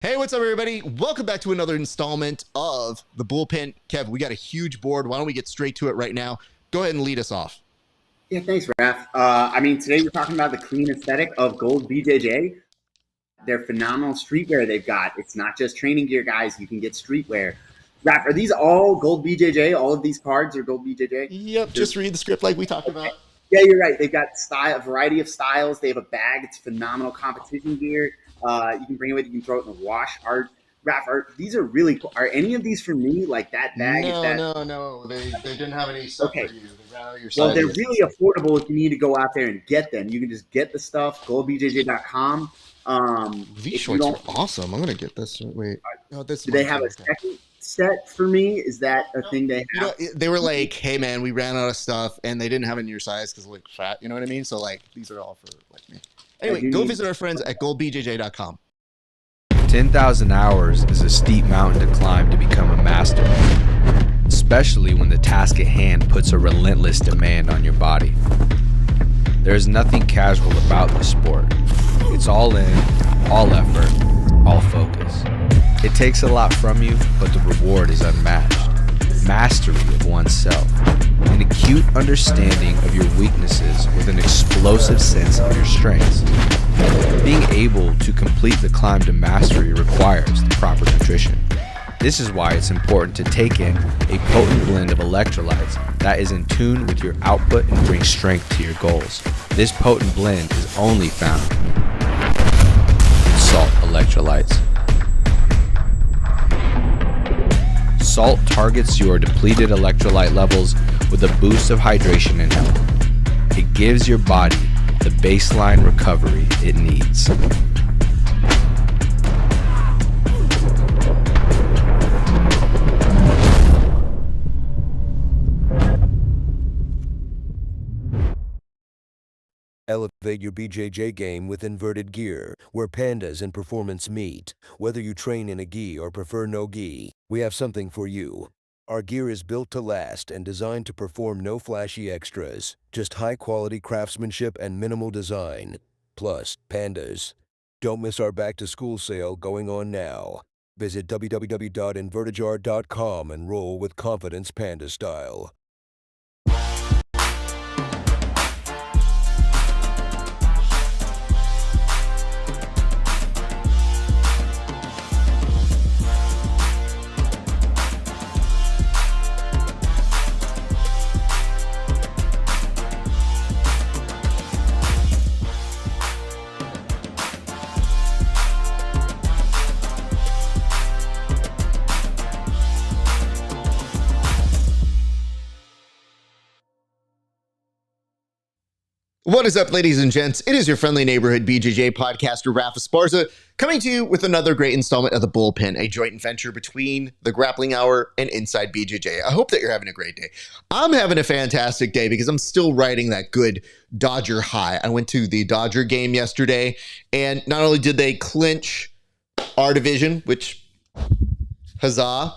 Hey, what's up, everybody? Welcome back to another installment of the Bullpen. Kev, we got a huge board. Why don't we get straight to it right now? Go ahead and lead us off. Yeah, thanks, Raf. Today we're talking about the clean aesthetic of gold BJJ. They're phenomenal streetwear they've got. It's not just training gear, guys. You can get streetwear. Raf, are these all gold BJJ? All of these cards are gold BJJ? Yep, just read the script like we talked about. Yeah, you're right. They've got a variety of styles. They have a bag. It's phenomenal competition gear. You can bring it with you. You can throw it in the wash. Raf, these are really cool. Are any of these for me? Like that bag? No. They didn't have any stuff for you. They ran out of your Well, they're really affordable if you need to go out there and get them. You can just get the stuff, goldbjj.com. These shorts are awesome. I'm going to get this. Wait. Do they have a second set for me? Is that a thing they have? They were like, hey, man, we ran out of stuff, and they didn't have it in your size because like fat. You know what I mean? So, like, these are all for like me. Anyway, go visit our friends at goldbjj.com. 10,000 hours is a steep mountain to climb to become a master, especially when the task at hand puts a relentless demand on your body. There is nothing casual about this sport. It's all in, all effort, all focus. It takes a lot from you, but the reward is unmatched. Mastery of oneself, an acute understanding of your weaknesses with an explosive sense of your strengths. Being able to complete the climb to mastery requires the proper nutrition. This is why it's important to take in a potent blend of electrolytes that is in tune with your output and brings strength to your goals. This potent blend is only found in Salt Electrolytes. Salt targets your depleted electrolyte levels with a boost of hydration and health. It gives your body the baseline recovery it needs. Elevate your BJJ game with inverted gear, where pandas and performance meet. Whether you train in a gi or prefer no gi, we have something for you. Our gear is built to last and designed to perform no flashy extras, just high-quality craftsmanship and minimal design. Plus, pandas. Don't miss our back-to-school sale going on now. Visit www.invertijar.com and roll with confidence panda style. What is up, ladies and gents? It is your friendly neighborhood BJJ podcaster, RAF ESPARZA, coming to you with another great installment of the Bullpen, a joint venture between the Grappling Hour and Inside BJJ. I hope that you're having a great day. I'm having a fantastic day because I'm still riding that good Dodger high. I went to the Dodger game yesterday, and not only did they clinch our division, which, huzzah,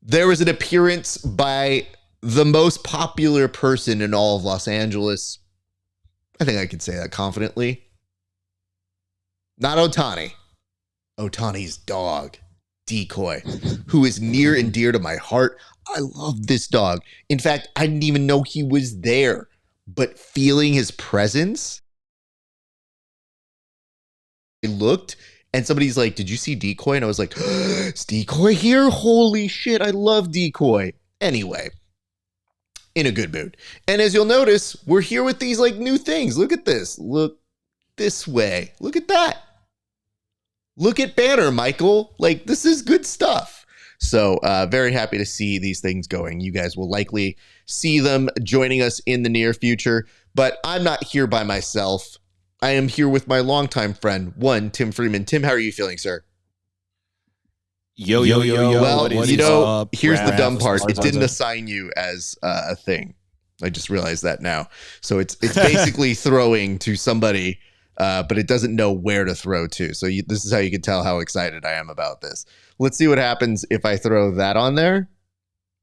there was an appearance by the most popular person in all of Los Angeles. I think I could say that confidently. Not Ohtani. Ohtani's dog, Decoy, who is near and dear to my heart. I love this dog. In fact, I didn't even know he was there, but feeling his presence, I looked and somebody's like, "Did you see Decoy?" And I was like, "Is Decoy here? Holy shit, I love Decoy." Anyway, in a good mood. And as you'll notice, we're here with these like new things. Look at this. Look this way. Look at that. Look at Banner, Michael. Like, this is good stuff. So very happy to see these things going. You guys will likely see them joining us in the near future, but I'm not here by myself. I am here with my longtime friend, Tim Freeman. Tim, how are you feeling, sir? Yo. Well, here's the dumb part. It Esparza. didn't assign you as a thing. I just realized that now. So it's basically throwing to somebody, but it doesn't know where to throw to. So this is how you can tell how excited I am about this. Let's see what happens if I throw that on there.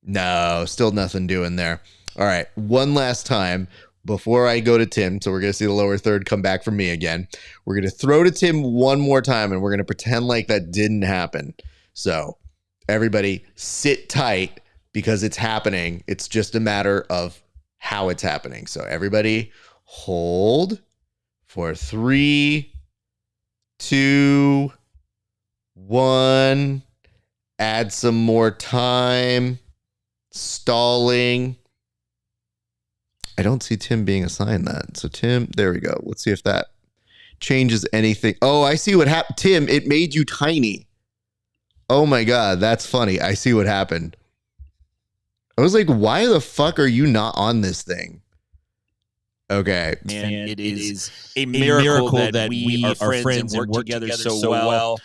No, still nothing doing there. All right, one last time. before I go to Tim, so we're going to see the lower third come back from me again. We're going to throw to Tim one more time, and we're going to pretend like that didn't happen. So everybody sit tight because it's happening. It's just a matter of how it's happening. So everybody hold for 3, 2, 1. Add some more time. Stalling. I don't see Tim being assigned that. So Tim, there we go. Let's see if that changes anything. Oh, I see what happened. Tim, it made you tiny. Oh my God, that's funny. I see what happened. I was like, why the fuck are you not on this thing? Okay. And it is a miracle that we are friends and work together so well.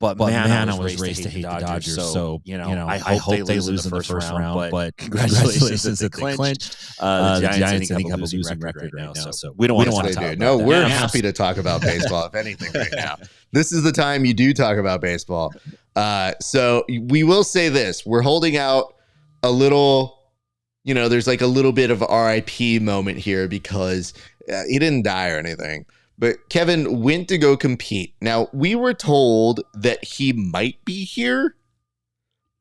But man, I was raised to hate the Dodgers. So, I hope they lose in the first round. But congratulations that they clinched. The Giants, I think, have a losing record right now. So we don't want to talk about No, that. we're happy to talk about baseball, if anything, right now. This is the time you do talk about baseball. So we will say this. We're holding out a little, there's like a little bit of RIP moment here because he didn't die or anything. But Kevin went to go compete. Now, we were told that he might be here.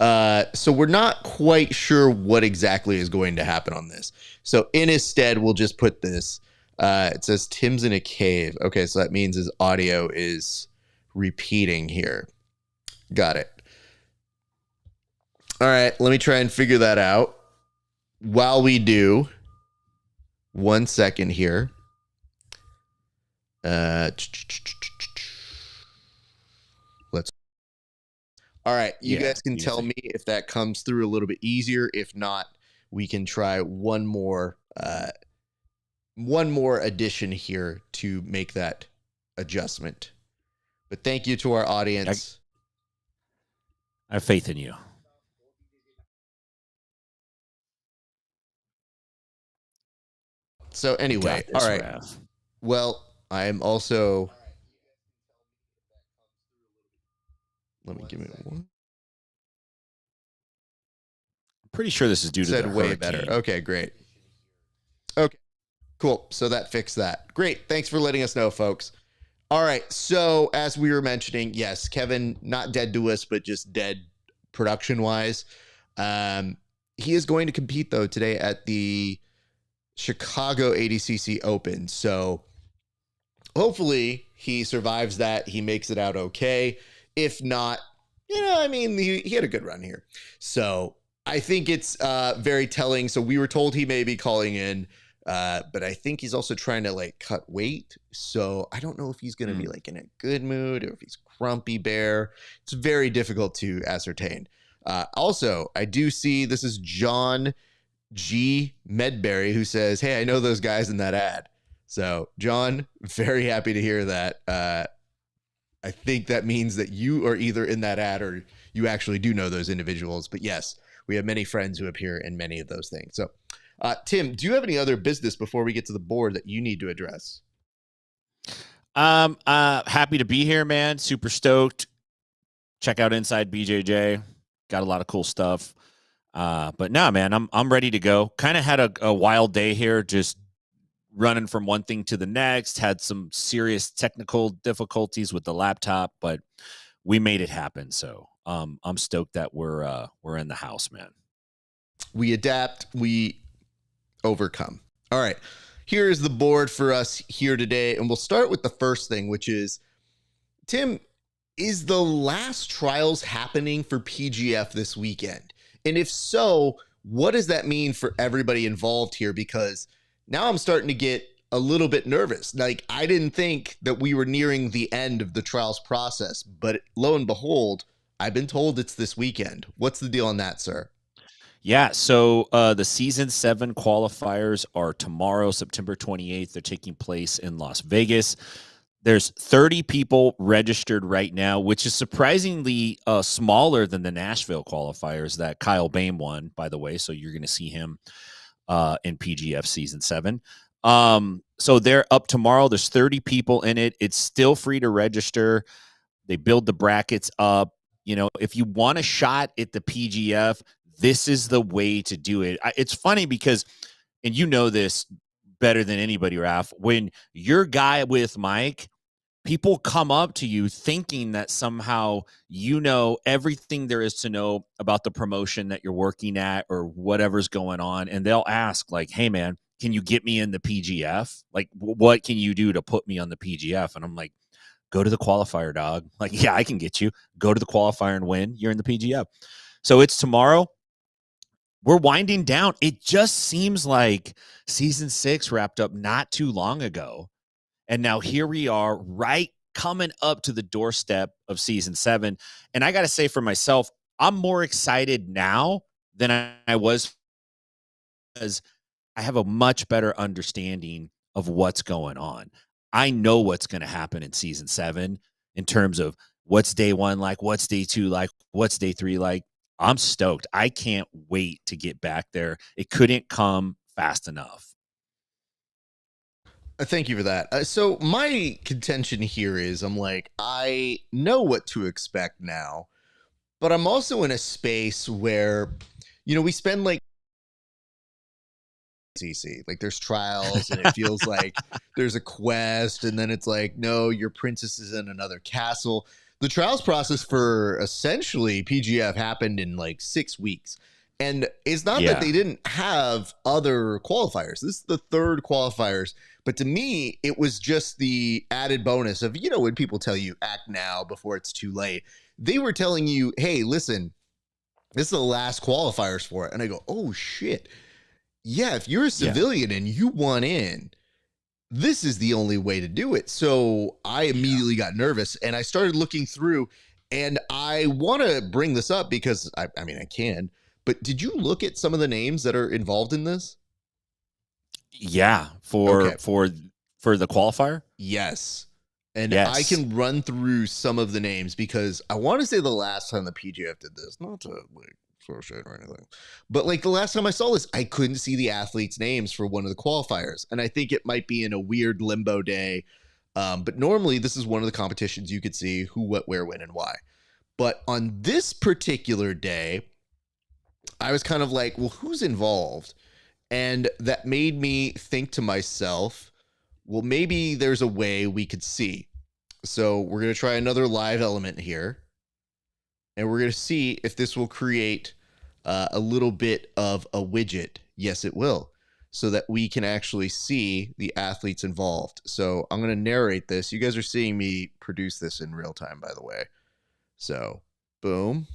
So we're not quite sure what exactly is going to happen on this. So in his stead, we'll just put this. It says Tim's in a cave. Okay, so that means his audio is repeating here. Got it. All right, let me try and figure that out. While we do, 1 second here. Let's. All right, you guys can tell me if that comes through a little bit easier. If not, we can try one more addition here to make that adjustment. But thank you to our audience. I have faith in you. So anyway, all right. Raph. Well, I am also. Let me give it one. I'm pretty sure this is due to the way hurricane. better. Okay, great. Okay, cool. So that fixed that. Great. Thanks for letting us know, folks. All right. So as we were mentioning, yes, Kevin, not dead to us, but just dead production-wise. He is going to compete, though, today at the Chicago ADCC Open. So hopefully he survives that. He makes it out okay. If not, he had a good run here. So I think it's very telling. So we were told he may be calling in, but I think he's also trying to cut weight. So I don't know if he's going to be in a good mood or if he's grumpy bear. It's very difficult to ascertain. Also, I do see this is John G. Medberry who says, hey, I know those guys in that ad. So John, very happy to hear that. I think that means that you are either in that ad or you actually do know those individuals. But yes, we have many friends who appear in many of those things. So Tim, do you have any other business before we get to the board that you need to address? Happy to be here, man. Super stoked. Check out Inside BJJ. Got a lot of cool stuff. But no, man, I'm ready to go. Kind of had a wild day here, just running from one thing to the next. Had some serious technical difficulties with the laptop, but we made it happen. So I'm stoked that we're in the house, man. We adapt, we overcome. All right, here is the board for us here today, and we'll start with the first thing, which is, Tim, is the last trials happening for PGF this weekend? And if so, what does that mean for everybody involved here? Because now I'm starting to get a little bit nervous. I didn't think that we were nearing the end of the trials process, but lo and behold, I've been told it's this weekend. What's the deal on that, sir? Yeah, so the Season 7 qualifiers are tomorrow, September 28th. They're taking place in Las Vegas. There's 30 people registered right now, which is surprisingly smaller than the Nashville qualifiers that Kyle Bain won, by the way. So you're going to see him in PGF Season 7. So they're up tomorrow. There's 30 people in it. It's still free to register. They build the brackets up. If you want a shot at the PGF, this is the way to do it. It's funny because, and this, better than anybody, Raf. When your guy with Mike, people come up to you thinking that somehow you know everything there is to know about the promotion that you're working at or whatever's going on. And they'll ask, like, hey, man, can you get me in the PGF? Like, what can you do to put me on the PGF? And I'm like, go to the qualifier, dog. Like, yeah, I can get you. Go to the qualifier and win. You're in the PGF. So it's tomorrow. We're winding down. It just seems like season 6 wrapped up not too long ago. And now here we are, right coming up to the doorstep of season 7. And I got to say for myself, I'm more excited now than I was, because I have a much better understanding of what's going on. I know what's going to happen in season 7 in terms of what's day 1 like, what's day 2 like, what's day 3 like. I'm stoked. I can't wait to get back there. It couldn't come fast enough. Thank you for that. So my contention here is I'm like, I know what to expect now, but I'm also in a space where, you know, we spend like CC, like there's trials and it feels like there's a quest, and then it's like, no, your princess is in another castle. The trials process for essentially PGF happened in like 6 weeks. And it's not that they didn't have other qualifiers. This is the 3rd qualifiers. But to me, it was just the added bonus of, you know, when people tell you act now before it's too late, they were telling you, hey, listen, this is the last qualifiers for it. And I go, oh, shit. Yeah, if you're a civilian and you want in, this is the only way to do it. So I immediately got nervous and I started looking through, and I want to bring this up because I mean, I can, but did you look at some of the names that are involved in this? Yeah. For the qualifier? Yes. And I can run through some of the names because I want to say the last time the PGF did this, not to like throw shade or anything, but like the last time I saw this, I couldn't see the athletes' names for one of the qualifiers. And I think it might be in a weird limbo day. But normally this is one of the competitions you could see who, what, where, when, and why. But on this particular day, I was kind of like, well, who's involved? And that made me think to myself, well, maybe there's a way we could see. So we're going to try another live element here. And we're going to see if this will create a little bit of a widget. Yes, it will. So that we can actually see the athletes involved. So I'm going to narrate this. You guys are seeing me produce this in real time, by the way. So, boom.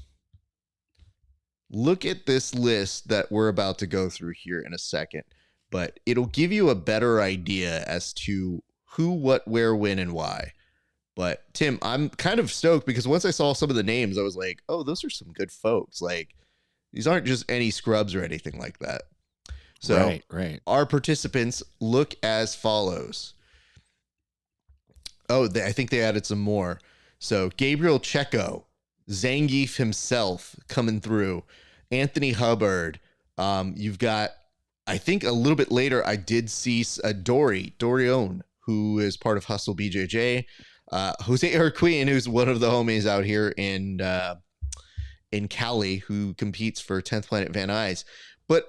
Look at this list that we're about to go through here in a second. But it'll give you a better idea as to who, what, where, when, and why. But Tim, I'm kind of stoked because once I saw some of the names, I was like, oh, those are some good folks. Like, these aren't just any scrubs or anything like that. So right. Our participants look as follows. Oh, I think they added some more. So Gabriel Checo, Zangief himself coming through, Anthony Hubbard. You've got, I think a little bit later, I did see Dorion, who is part of Hustle BJJ. Jose Urquin, who's one of the homies out here in Cali, who competes for 10th Planet Van Nuys. But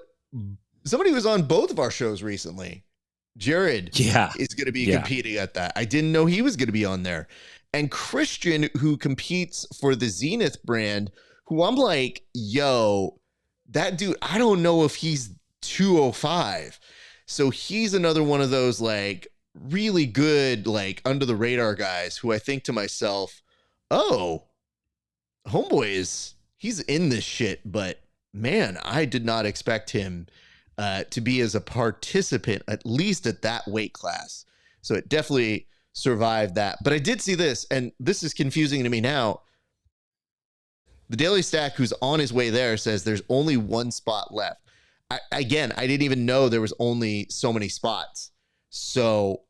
somebody was on both of our shows recently. Jared is going to be competing at that. I didn't know he was going to be on there. And Christian, who competes for the Zenith brand, who I'm like, yo, that dude, I don't know if he's 205. So he's another one of those like really good, like under the radar guys who I think to myself, oh, homeboy he's in this shit, but man, I did not expect him to be as a participant, at least at that weight class. So it definitely survived that. But I did see this, and this is confusing to me now. The Daily Stack, who's on his way there, says there's only one spot left. I didn't even know there was only so many spots. So,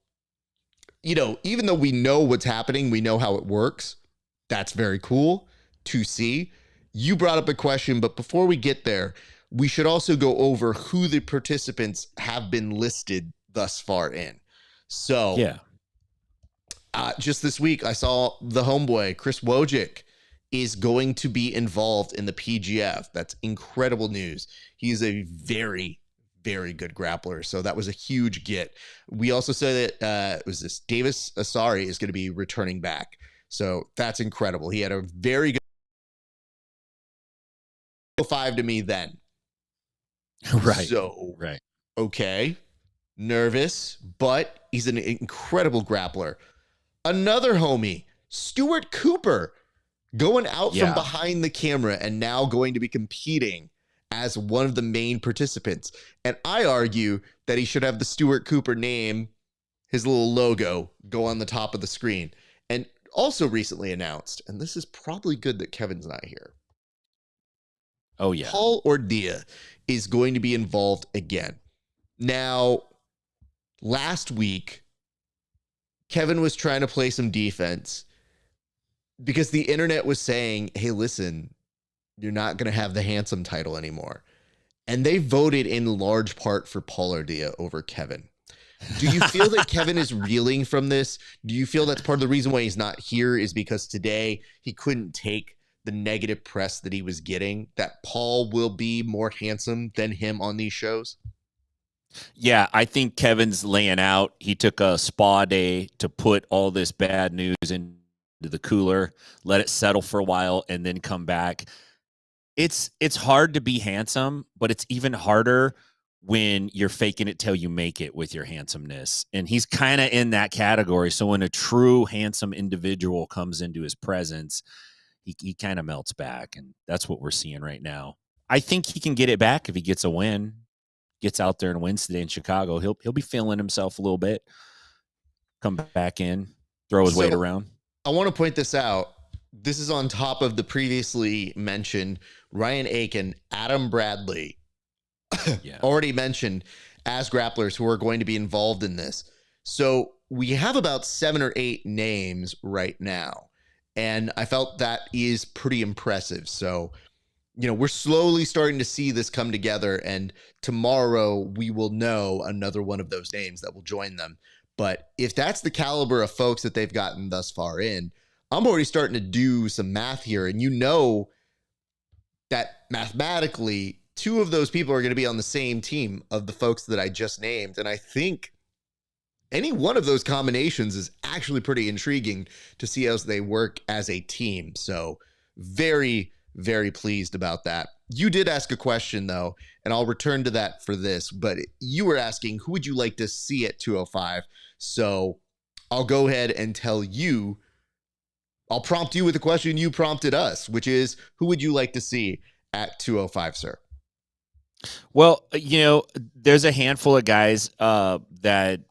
you know, even though we know what's happening, we know how it works. That's very cool to see. You brought up a question, but before we get there, we should also go over who the participants have been listed thus far in. So, just this week, I saw the homeboy, Chris Wojcik, is going to be involved in the PGF. That's incredible news. He is a very, very good grappler. So that was a huge get. We also said that it was this Davis Asari is going to be returning back. So that's incredible. He had a very good 5 to me then. Right. So, right. Okay. Nervous, but he's an incredible grappler. Another homie, Stuart Cooper, going out from behind the camera and now going to be competing as one of the main participants. And I argue that he should have the Stuart Cooper name, his little logo, go on the top of the screen. And also recently announced, and this is probably good that Kevin's not here. Oh, yeah. Paul Ordea is going to be involved again. Now, last week, Kevin was trying to play some defense because the internet was saying, hey, listen, you're not going to have the handsome title anymore. And they voted in large part for Paul Ordea over Kevin. Do you feel that Kevin is reeling from this? Do you feel that's part of the reason why he's not here is because today he couldn't take the negative press that he was getting, that Paul will be more handsome than him on these shows? Yeah, I think Kevin's laying out. He took a spa day to put all this bad news into the cooler, let it settle for a while, and then come back. It's hard to be handsome, but it's even harder when you're faking it till you make it with your handsomeness. And he's kind of in that category. So when a true handsome individual comes into his presence, he kind of melts back. And that's what we're seeing right now. I think he can get it back if he gets a win. Gets out there and wins today in Chicago, he'll be feeling himself a little bit, come back in, throw his weight around. I want to point this out. This is on top of the previously mentioned Ryan Aiken, Adam Bradley, already mentioned as grapplers who are going to be involved in this. So we have about 7 or 8 names right now, and I felt that is pretty impressive. So we're slowly starting to see this come together, and tomorrow we will know another one of those names that will join them. But if that's the caliber of folks that they've gotten thus far in, I'm already starting to do some math here, and that mathematically 2 of those people are going to be on the same team of the folks that I just named. And I think any one of those combinations is actually pretty intriguing to see how they work as a team. So very, very pleased about that. You did ask a question, though, and I'll return to that for this, but you were asking, who would you like to see at 205? So I'll go ahead and tell you, I'll prompt you with the question you prompted us, which is, who would you like to see at 205, sir? Well, there's a handful of guys that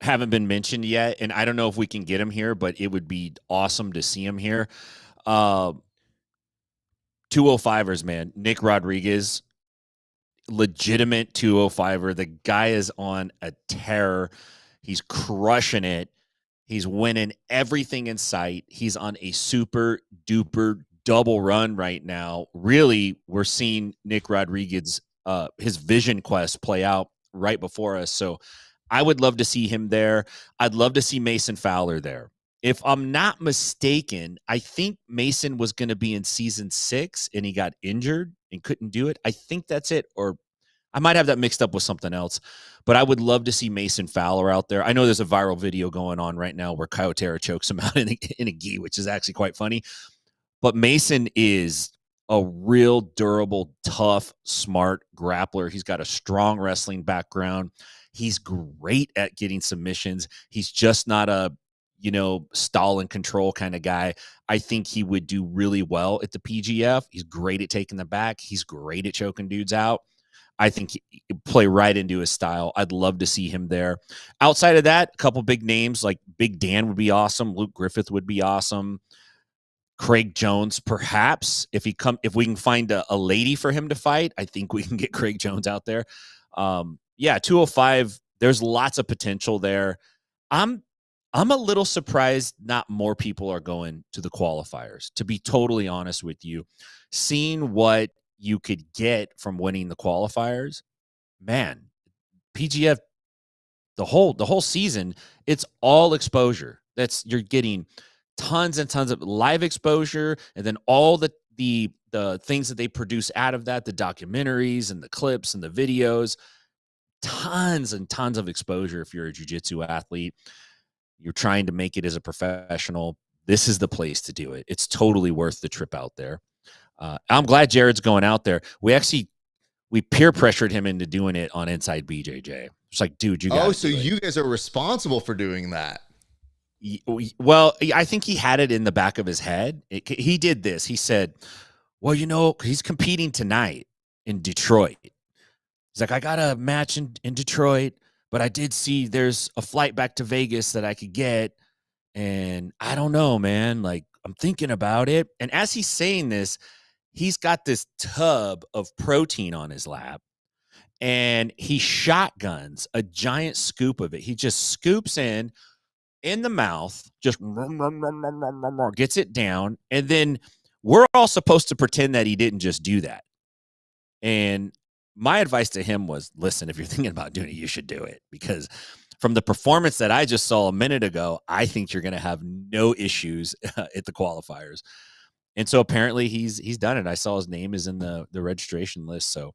haven't been mentioned yet, and I don't know if we can get them here, but it would be awesome to see them here. 205ers, man. Nick Rodriguez, legitimate 205er. The guy is on a tear. He's crushing it. He's winning everything in sight. He's on a super duper double run right now. Really, we're seeing Nick Rodriguez, his vision quest play out right before us. So I would love to see him there. I'd love to see Mason Fowler there. If I'm not mistaken, I think Mason was going to be in season 6 and he got injured and couldn't do it. I think that's it. Or I might have that mixed up with something else, but I would love to see Mason Fowler out there. I know there's a viral video going on right now where Kyotera chokes him out in a gi, which is actually quite funny. But Mason is a real durable, tough, smart grappler. He's got a strong wrestling background. He's great at getting submissions. He's just not a stall and control kind of guy. I think he would do really well at the PGF. He's great at taking the back. He's great at choking dudes out. I think he play right into his style. I'd love to see him there. Outside of that, a couple big names like Big Dan would be awesome. Luke Griffith would be awesome. Craig Jones, perhaps, if we can find a lady for him to fight, I think we can get Craig Jones out there. 205, there's lots of potential there. I'm a little surprised not more people are going to the qualifiers, to be totally honest with you. Seeing what you could get from winning the qualifiers, man, PGF, the whole season, it's all exposure. You're getting tons and tons of live exposure, and then all the the things that they produce out of that, the documentaries and the clips and the videos, tons and tons of exposure. If you're a jiu-jitsu athlete, you're trying to make it as a professional, this is the place to do it. It's totally worth the trip out there. I'm glad Jared's going out there. We peer pressured him into doing it on Inside BJJ. It's like, dude, you got. So you guys are responsible for doing that. Well, I think he had it in the back of his head. He did this. He said, well, he's competing tonight in Detroit. He's like, I got a match in Detroit, but I did see there's a flight back to Vegas that I could get. And I don't know, man. Like, I'm thinking about it. And as he's saying this, he's got this tub of protein on his lap. And he shotguns a giant scoop of it. He just scoops in the mouth, just gets it down. And then we're all supposed to pretend that he didn't just do that. And my advice to him was, listen, if you're thinking about doing it, you should do it. Because from the performance that I just saw a minute ago, I think you're going to have no issues at the qualifiers. And so apparently he's done it. I saw his name is in the registration list. So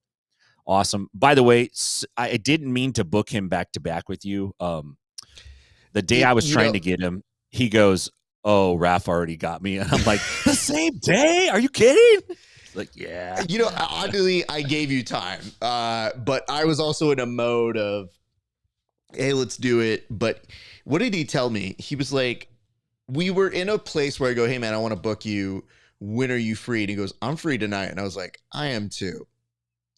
awesome. By the way, I didn't mean to book him back to back with you. The day I was trying to get him, he goes, oh, Raf already got me. And I'm like, the same day? Are you kidding? Like, yeah. Oddly, I gave you time. But I was also in a mode of, hey, let's do it. But what did he tell me? He was like, we were in a place where I go, hey, man, I want to book you. When are you free? And he goes, I'm free tonight. And I was like, I am too.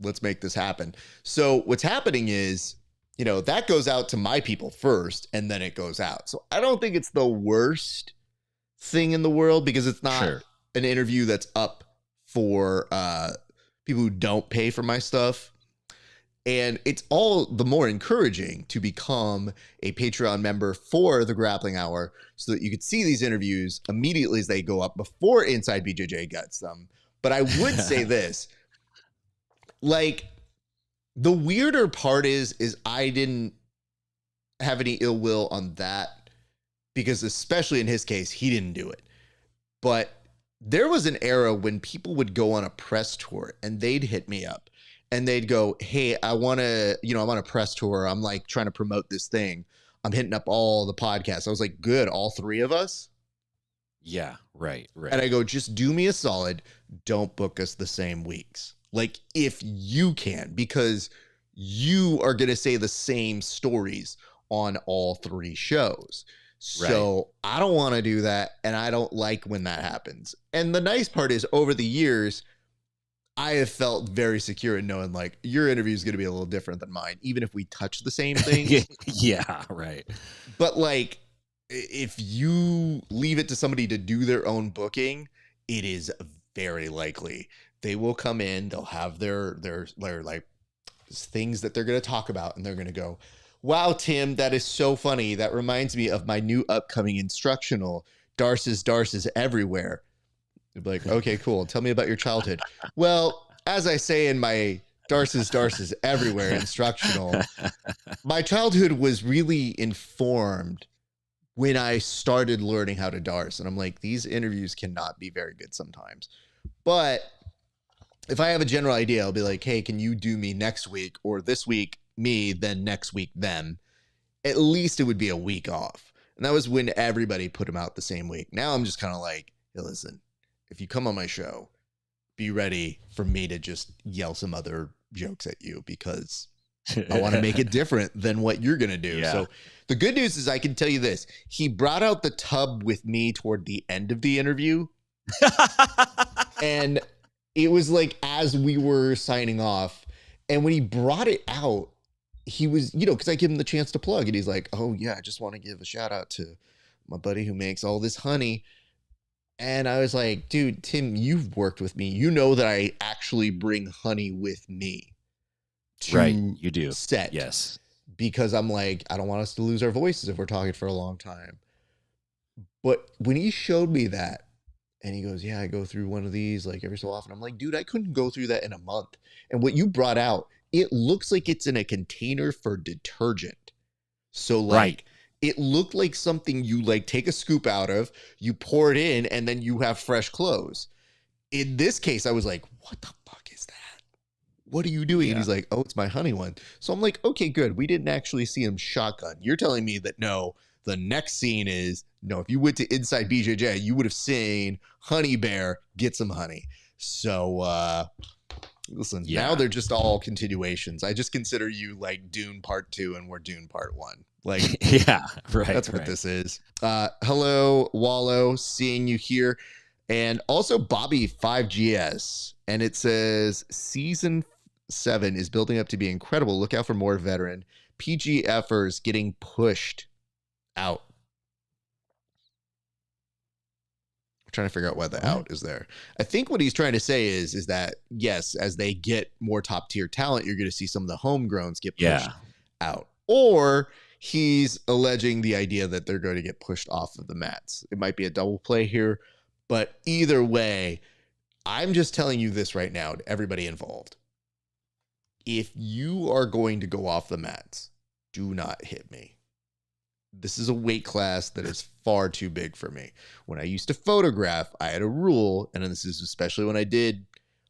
Let's make this happen. So what's happening is, that goes out to my people first, and then it goes out. So I don't think it's the worst thing in the world, because it's not an interview that's up for people who don't pay for my stuff. And it's all the more encouraging to become a Patreon member for the Grappling Hour, so that you could see these interviews immediately as they go up before Inside BJJ gets them. But I would say this, like, the weirder part is I didn't have any ill will on that, because especially in his case, he didn't do it. But there was an era when people would go on a press tour and they'd hit me up and they'd go, hey, I'm on a press tour. I'm like trying to promote this thing. I'm hitting up all the podcasts. I was like, good. All three of us? Yeah, right. And I go, just do me a solid. Don't book us the same weeks. Like, if you can, because you are going to say the same stories on all three shows. So I don't want to do that. And I don't like when that happens. And the nice part is, over the years, I have felt very secure in knowing, like, your interview is going to be a little different than mine, even if we touch the same thing. Yeah, right. But, like, if you leave it to somebody to do their own booking, it is very likely they will come in, they'll have their like things that they're going to talk about, and they're going to go, wow, Tim, that is so funny. That reminds me of my new upcoming instructional, Darces everywhere. They'll be like, okay, cool. Tell me about your childhood. Well, as I say in my Darces everywhere instructional, my childhood was really informed when I started learning how to Darce. And I'm like, these interviews cannot be very good sometimes. But if I have a general idea, I'll be like, hey, can you do me next week, or this week me, then next week them? At least it would be a week off. And that was when everybody put them out the same week. Now I'm just kind of like, hey, listen, if you come on my show, be ready for me to just yell some other jokes at you, because I want to make it different than what you're going to do. Yeah. So the good news is, I can tell you this. He brought out the tub with me toward the end of the interview. And it was like, as we were signing off, and when he brought it out, he was, because I give him the chance to plug, and he's like, oh yeah, I just want to give a shout out to my buddy who makes all this honey. And I was like, dude, Tim, you've worked with me. You know that I actually bring honey with me. Right, you do. Set. Yes. Because I'm like, I don't want us to lose our voices if we're talking for a long time. But when he showed me that, and he goes, yeah, I go through one of these like every so often. I'm like, dude, I couldn't go through that in a month. And what you brought out, it looks like it's in a container for detergent. So like, it looked like something you like take a scoop out of, you pour it in, and then you have fresh clothes. in this case, I was like, what the fuck is that? What are you doing? Yeah. And he's like, oh, it's my honey one. So I'm like, okay, good. We didn't actually see him shotgun. You're telling me that no, the next scene is, no, if you went to Inside BJJ, you would have seen Honey Bear get some honey. So, listen, now they're just all continuations. I just consider you like Dune Part 2 and we're Dune Part 1. Like, yeah, right. That's what this is. Hello, Wallow, seeing you here. And also Bobby 5GS. And it says season 7 is building up to be incredible. Look out for more veteran PGFers getting pushed out. I'm trying to figure out why the out is there. I think what he's trying to say is that, yes, as they get more top tier talent, you're going to see some of the homegrowns get pushed out. Or he's alleging the idea that they're going to get pushed off of the mats. It might be a double play here, but either way, I'm just telling you this right now to everybody involved. If you are going to go off the mats, do not hit me. This is a weight class that is far too big for me. When I used to photograph, I had a rule, and this is especially when I did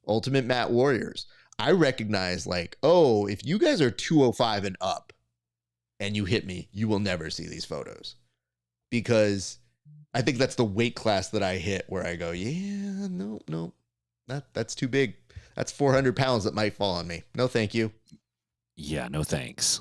Ultimate Mat Warriors. I recognized like, oh, if you guys are 205 and up and you hit me, you will never see these photos. Because I think that's the weight class that I hit where I go, yeah, no, that's too big. That's 400 pounds that might fall on me. No, thank you. Yeah, no thanks.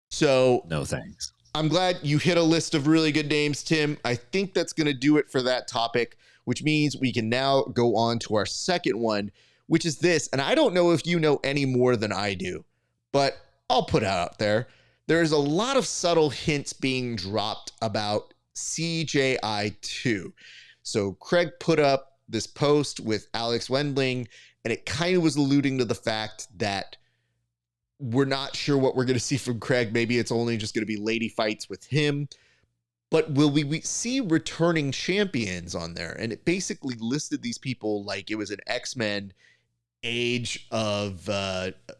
So, no thanks. I'm glad you hit a list of really good names, Tim. I think that's going to do it for that topic, which means we can now go on to our second one, which is this. And I don't know if you know any more than I do, but I'll put it out there. There's a lot of subtle hints being dropped about CJI2. So Craig put up this post with Alex Wendling, and it kind of was alluding to the fact that we're not sure what we're going to see from Craig. Maybe it's only just going to be lady fights with him. But will we see returning champions on there? And it basically listed these people like it was an X-Men Age of,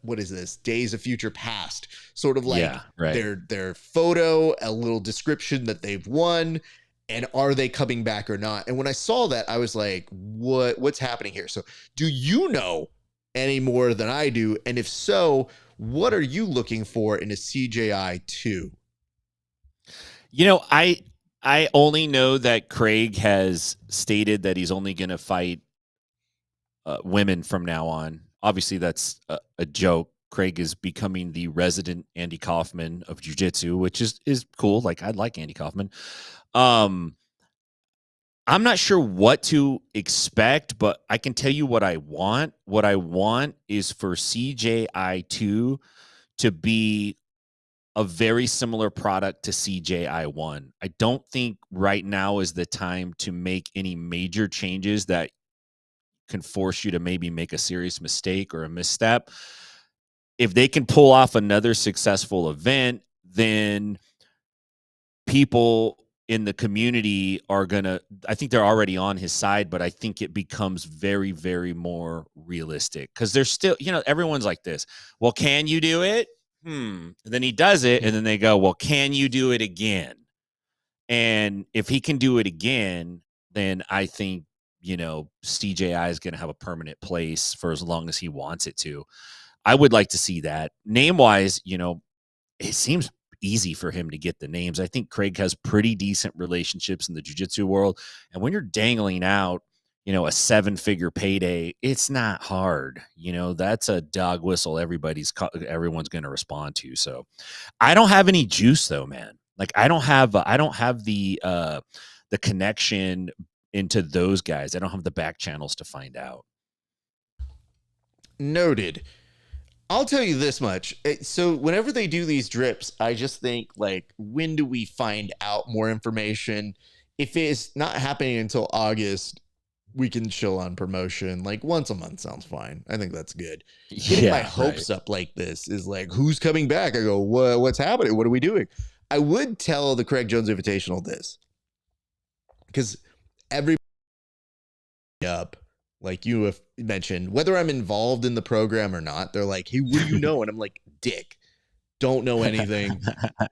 what is this? Days of Future Past. Sort of like their photo, a little description that they've won, and are they coming back or not? And when I saw that, I was like, what's happening here? So do you know any more than I do? And if so, what are you looking for in a CJI 2? You know, I only know that Craig has stated that he's only going to fight women from now on. Obviously, that's a joke. Craig is becoming the resident Andy Kaufman of jiu-jitsu, which is cool. Like, I like Andy Kaufman. I'm not sure what to expect, but I can tell you what I want. What I want is for CJI2 to be a very similar product to CJI1. I don't think right now is the time to make any major changes that can force you to maybe make a serious mistake or a misstep. If they can pull off another successful event, then people in the community are gonna, I think they're already on his side, but I think it becomes very, very more realistic because there's still, you know, everyone's like this. Well, can you do it? And then he does it, and then they go, well, can you do it again? And if he can do it again, then I think, you know, CJI is going to have a permanent place for as long as he wants it to. I would like to see that. Name-wise, you know, it seems easy for him to get the names. I think Craig has pretty decent relationships in the jiu-jitsu world. And when you're dangling out, you know, a 7-figure payday, it's not hard. You know, that's a dog whistle everyone's going to respond to. So I don't have any juice though, man. Like I don't have the connection into those guys. I don't have the back channels to find out. Noted. I'll tell you this much. So whenever they do these drips, I just think like, when do we find out more information? If it's not happening until August, we can chill on promotion. Like once a month sounds fine. I think that's good. Getting my hopes up like this is like, who's coming back? I go, what's happening? What are we doing? I would tell the Craig Jones Invitational this, because everybody up, like you have mentioned, whether I'm involved in the program or not, they're like, hey, what do you know? And I'm like, dick, don't know anything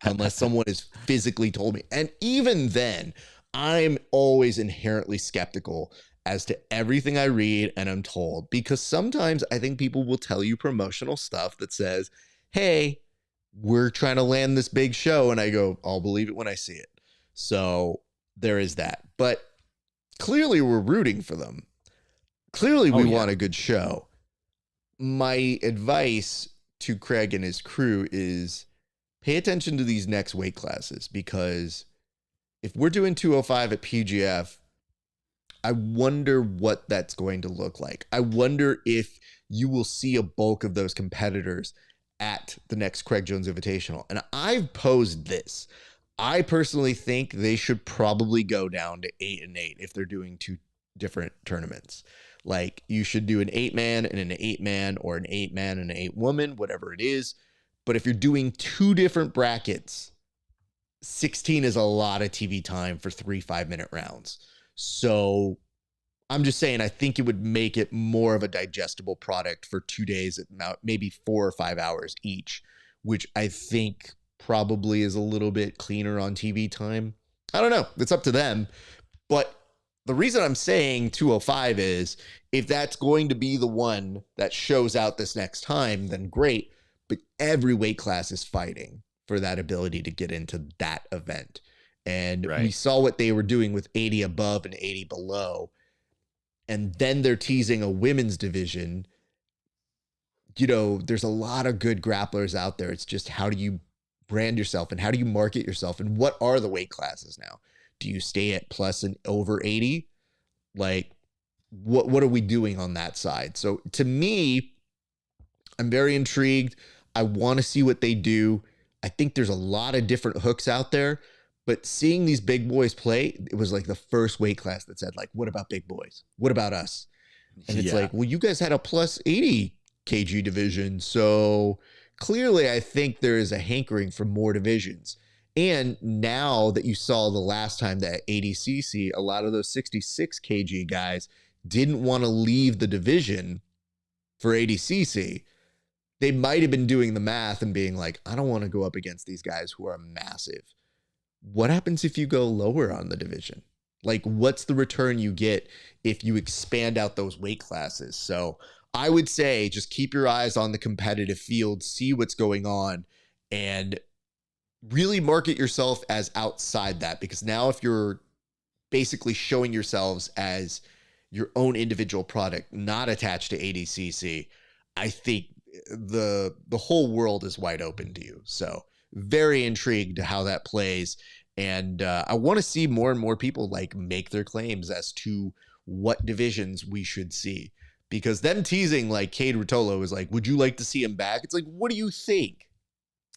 unless someone has physically told me. And even then, I'm always inherently skeptical as to everything I read and I'm told, because sometimes I think people will tell you promotional stuff that says, hey, we're trying to land this big show. And I go, I'll believe it when I see it. So there is that. But clearly we're rooting for them. Clearly we want a good show. My advice to Craig and his crew is pay attention to these next weight classes, because if we're doing 205 at PGF, I wonder what that's going to look like. I wonder if you will see a bulk of those competitors at the next Craig Jones Invitational. And I've posed this. I personally think they should probably go down to 8 and 8 if they're doing 2 different tournaments. Like, you should do an 8-man and an 8-man, or an 8-man and an 8-woman, whatever it is. But if you're doing 2 different brackets, 16 is a lot of TV time for 3 5-minute rounds. So I'm just saying, I think it would make it more of a digestible product for 2 days at maybe 4 or 5 hours each, which I think probably is a little bit cleaner on TV time. I don't know. It's up to them. But the reason I'm saying 205 is, if that's going to be the one that shows out this next time, then great. But every weight class is fighting for that ability to get into that event. And we saw what they were doing with 80 above and 80 below. And then they're teasing a women's division. You know, there's a lot of good grapplers out there. It's just, how do you brand yourself and how do you market yourself? And what are the weight classes now? Do you stay at plus and over 80? Like, what are we doing on that side? So to me, I'm very intrigued. I want to see what they do. I think there's a lot of different hooks out there, but seeing these big boys play, it was like the first weight class that said, like, what about big boys? What about us? And it's like, well, you guys had a plus 80 kg division. So clearly I think there is a hankering for more divisions. And now that you saw the last time that ADCC, a lot of those 66 kg guys didn't want to leave the division for ADCC. They might have been doing the math and being like, I don't want to go up against these guys who are massive. What happens if you go lower on the division? Like, what's the return you get if you expand out those weight classes? So I would say just keep your eyes on the competitive field, see what's going on, and really market yourself as outside that. Because now if you're basically showing yourselves as your own individual product, not attached to ADCC, I think the whole world is wide open to you. So very intrigued to how that plays. And I want to see more and more people like make their claims as to what divisions we should see, because them teasing like Cade Rotolo is like, would you like to see him back? It's like, what do you think?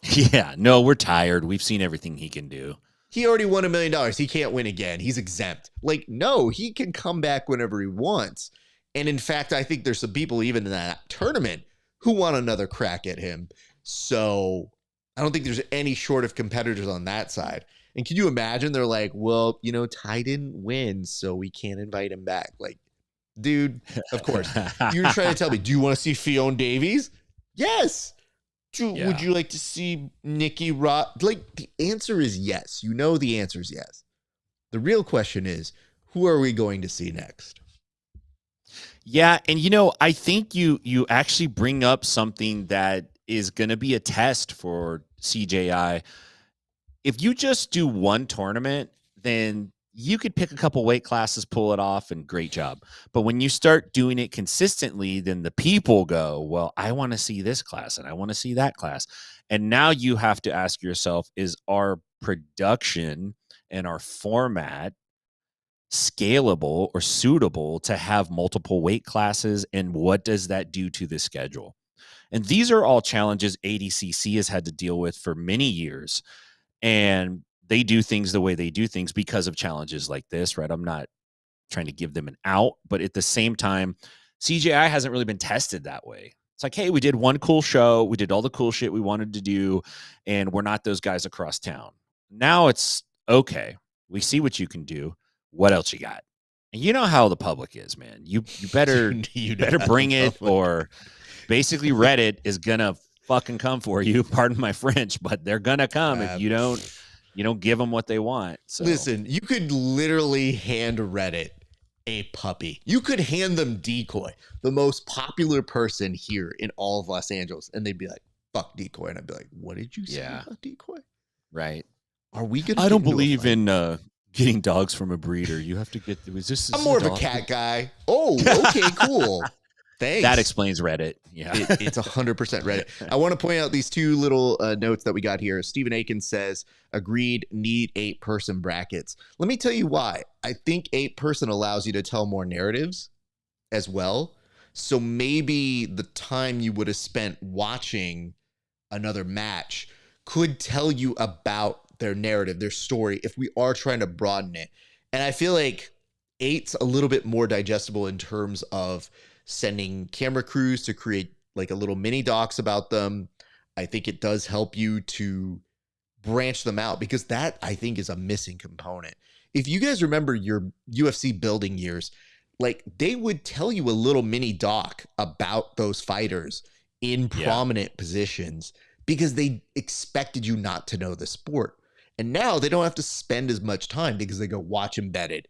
Yeah, no, we're tired. We've seen everything he can do. He already won $1 million. He can't win again. He's exempt. Like, no, he can come back whenever he wants. And in fact, I think there's some people even in that tournament who want another crack at him. So I don't think there's any short of competitors on that side. And can you imagine? They're like, well, you know, Ty didn't win, so we can't invite him back. Like, dude, of course. You're trying to tell me, do you want to see Fionn Davies? Yes. Would you like to see Nikki Rock? Like, the answer is yes. You know the answer is yes. The real question is, who are we going to see next? Yeah, and you know, I think you actually bring up something that is going to be a test for CJI. If you just do one tournament, then you could pick a couple weight classes, pull it off, and great job. But when you start doing it consistently, then the people go, well, I want to see this class and I want to see that class. And now you have to ask yourself, is our production and our format scalable or suitable to have multiple weight classes? And what does that do to the schedule? And these are all challenges ADCC has had to deal with for many years. And they do things the way they do things because of challenges like this, right? I'm not trying to give them an out, but at the same time, CJI hasn't really been tested that way. It's like, hey, we did one cool show. We did all the cool shit we wanted to do, and we're not those guys across town. Now it's, okay, we see what you can do. What else you got? And you know how the public is, man. You better you better bring it, or basically Reddit is going to fucking come for you. Pardon my French, but they're going to come if you don't give them what they want. So listen, you could literally hand Reddit a puppy. You could hand them Decoy, the most popular person here in all of Los Angeles, and they'd be like, fuck Decoy. And I'd be like, what did you say about Decoy? Right. Are we going to I don't believe in getting dogs from a breeder. You have to get, I'm more of a cat guy. Oh, okay, cool. Thanks. That explains Reddit. Yeah. It's 100% Reddit. I want to point out these two little notes that we got here. Stephen Aiken says, agreed, need 8-person brackets. Let me tell you why. I think 8-person allows you to tell more narratives as well. So maybe the time you would have spent watching another match could tell you about their narrative, their story, if we are trying to broaden it. And I feel like 8's a little bit more digestible in terms of sending camera crews to create like a little mini docs about them. I think it does help you to branch them out, because that, I think, is a missing component. If you guys remember your UFC building years, like they would tell you a little mini doc about those fighters in prominent positions because they expected you not to know the sport. And now they don't have to spend as much time because they go watch Embedded.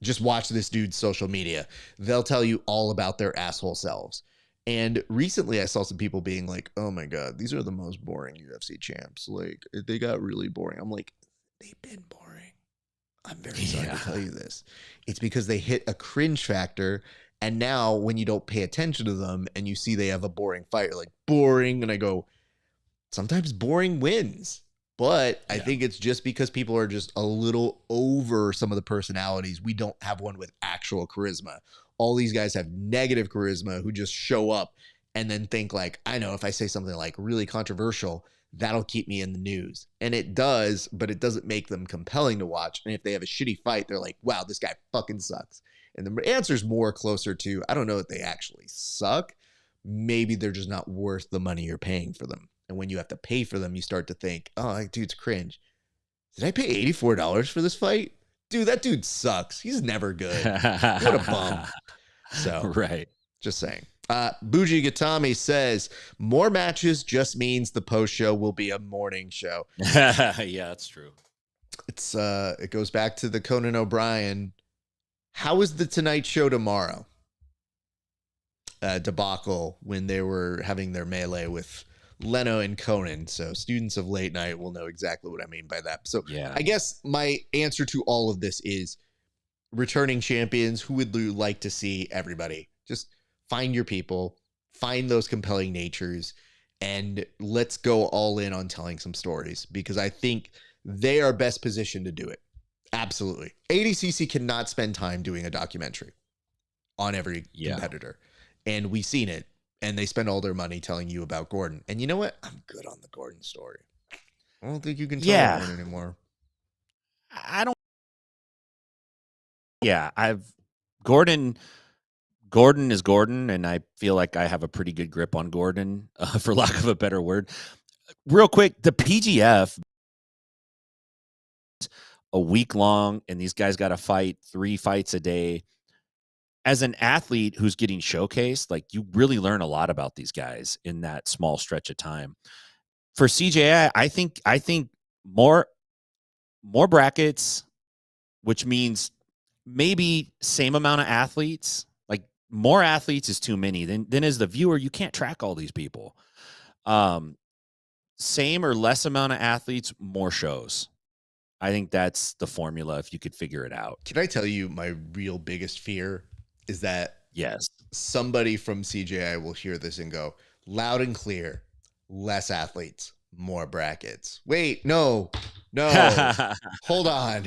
Just watch this dude's social media. They'll tell you all about their asshole selves. And recently I saw some people being like, oh my God, these are the most boring UFC champs. Like, they got really boring. I'm like, they've been boring. I'm very sorry to tell you this. It's because they hit a cringe factor. And now when you don't pay attention to them and you see they have a boring fight, you're like, boring. And I go, sometimes boring wins. But I think it's just because people are just a little over some of the personalities. We don't have one with actual charisma. All these guys have negative charisma who just show up and then think like, I know if I say something like really controversial, that'll keep me in the news. And it does, but it doesn't make them compelling to watch. And if they have a shitty fight, they're like, wow, this guy fucking sucks. And the answer is more closer to, I don't know if they actually suck. Maybe they're just not worth the money you're paying for them. And when you have to pay for them, you start to think, oh, that dude's cringe. Did I pay $84 for this fight? Dude, that dude sucks. He's never good. What a bum. So, right. Just saying. Bougie Gatami says, more matches just means the post show will be a morning show. Yeah, that's true. It goes back to the Conan O'Brien. How is the Tonight Show tomorrow? Debacle when they were having their melee with Leno and Conan. So students of late night will know exactly what I mean by that. So I guess my answer to all of this is returning champions. Who would you like to see? Everybody. Just find your people, find those compelling natures, and let's go all in on telling some stories, because I think they are best positioned to do it. Absolutely. ADCC cannot spend time doing a documentary on every competitor. And we've seen it. And they spend all their money telling you about Gordon. And you know what? I'm good on the Gordon story. I don't think you can tell Gordon anymore. I don't. Yeah, Gordon is Gordon, and I feel like I have a pretty good grip on Gordon, for lack of a better word. Real quick, the PGF, a week long, and these guys got to fight 3 fights a day. As an athlete who's getting showcased, like, you really learn a lot about these guys in that small stretch of time. For CJI, I think more brackets, which means maybe same amount of athletes. Like, more athletes is too many. Then as the viewer, you can't track all these people. Same or less amount of athletes, more shows. I think that's the formula if you could figure it out. Can I tell you my real biggest fear is that somebody from CJI will hear this and go, loud and clear, less athletes, more brackets. Wait, no, hold on.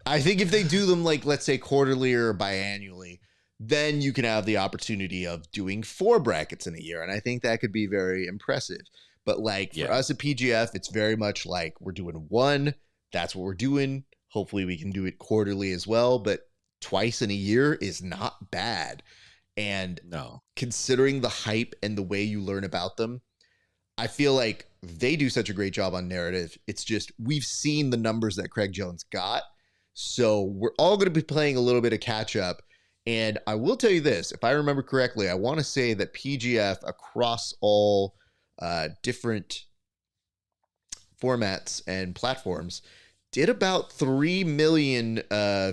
I think if they do them, like, let's say quarterly or biannually, then you can have the opportunity of doing 4 brackets in a year. And I think that could be very impressive. But like for us at PGF, it's very much like we're doing 1. That's what we're doing. Hopefully we can do it quarterly as well. But twice in a year is not bad. And considering the hype and the way you learn about them, I feel like they do such a great job on narrative. It's just, we've seen the numbers that Craig Jones got. So we're all going to be playing a little bit of catch up. And I will tell you this, if I remember correctly, I want to say that PGF across all different formats and platforms did about 3 million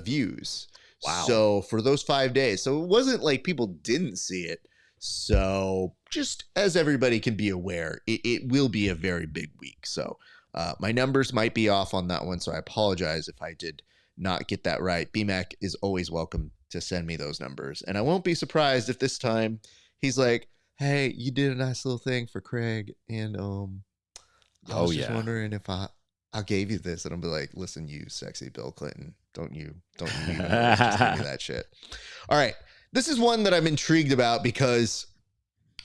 views. Wow. So for those 5 days, so it wasn't like people didn't see it. So just as everybody can be aware, it will be a very big week. So my numbers might be off on that one. So I apologize if I did not get that right. BMAC is always welcome to send me those numbers. And I won't be surprised if this time he's like, hey, you did a nice little thing for Craig. And I was just wondering if I gave you this. And I'll be like, listen, you sexy Bill Clinton. Don't you even just give me that shit. All right. This is one that I'm intrigued about because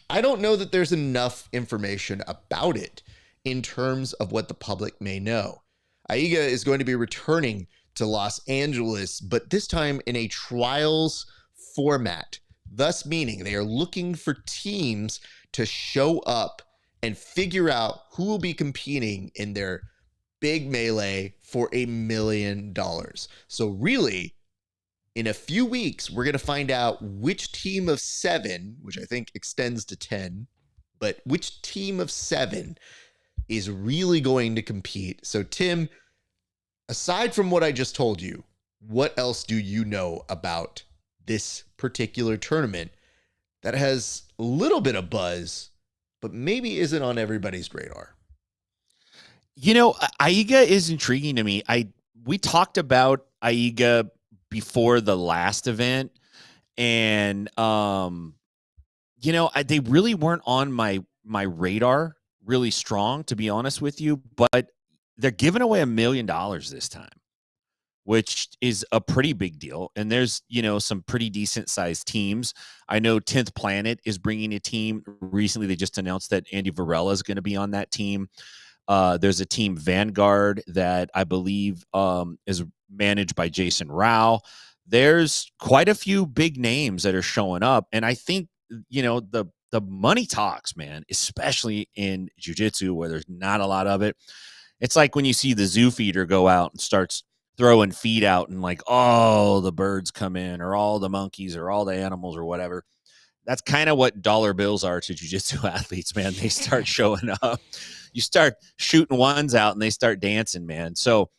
I don't know that there's enough information about it in terms of what the public may know. AIGA is going to be returning to Los Angeles, but this time in a trials format, thus meaning they are looking for teams to show up and figure out who will be competing in their big melee for $1 million. So really, in a few weeks, we're going to find out which team of 7, which I think extends to 10, but which team of 7 is really going to compete. So Tim, aside from what I just told you, what else do you know about this particular tournament that has a little bit of buzz, but maybe isn't on everybody's radar? You know, AIGA is intriguing to me. We talked about AIGA before the last event, and you know, they really weren't on my radar really strong, to be honest with you. But they're giving away $1 million this time, which is a pretty big deal. And there's, you know, some pretty decent sized teams. I know 10th Planet is bringing a team. Recently, they just announced that Andy Varela is going to be on that team. There's a team Vanguard that I believe is managed by Jason Rao. There's quite a few big names that are showing up. And I think, you know, the money talks, man, especially in jiu-jitsu where there's not a lot of it. It's like when you see the zoo feeder go out and starts throwing feed out and like all the birds come in or all the monkeys or all the animals or whatever. That's kind of what dollar bills are to jiu-jitsu athletes, man. They start showing up. You start shooting ones out and they start dancing, man. So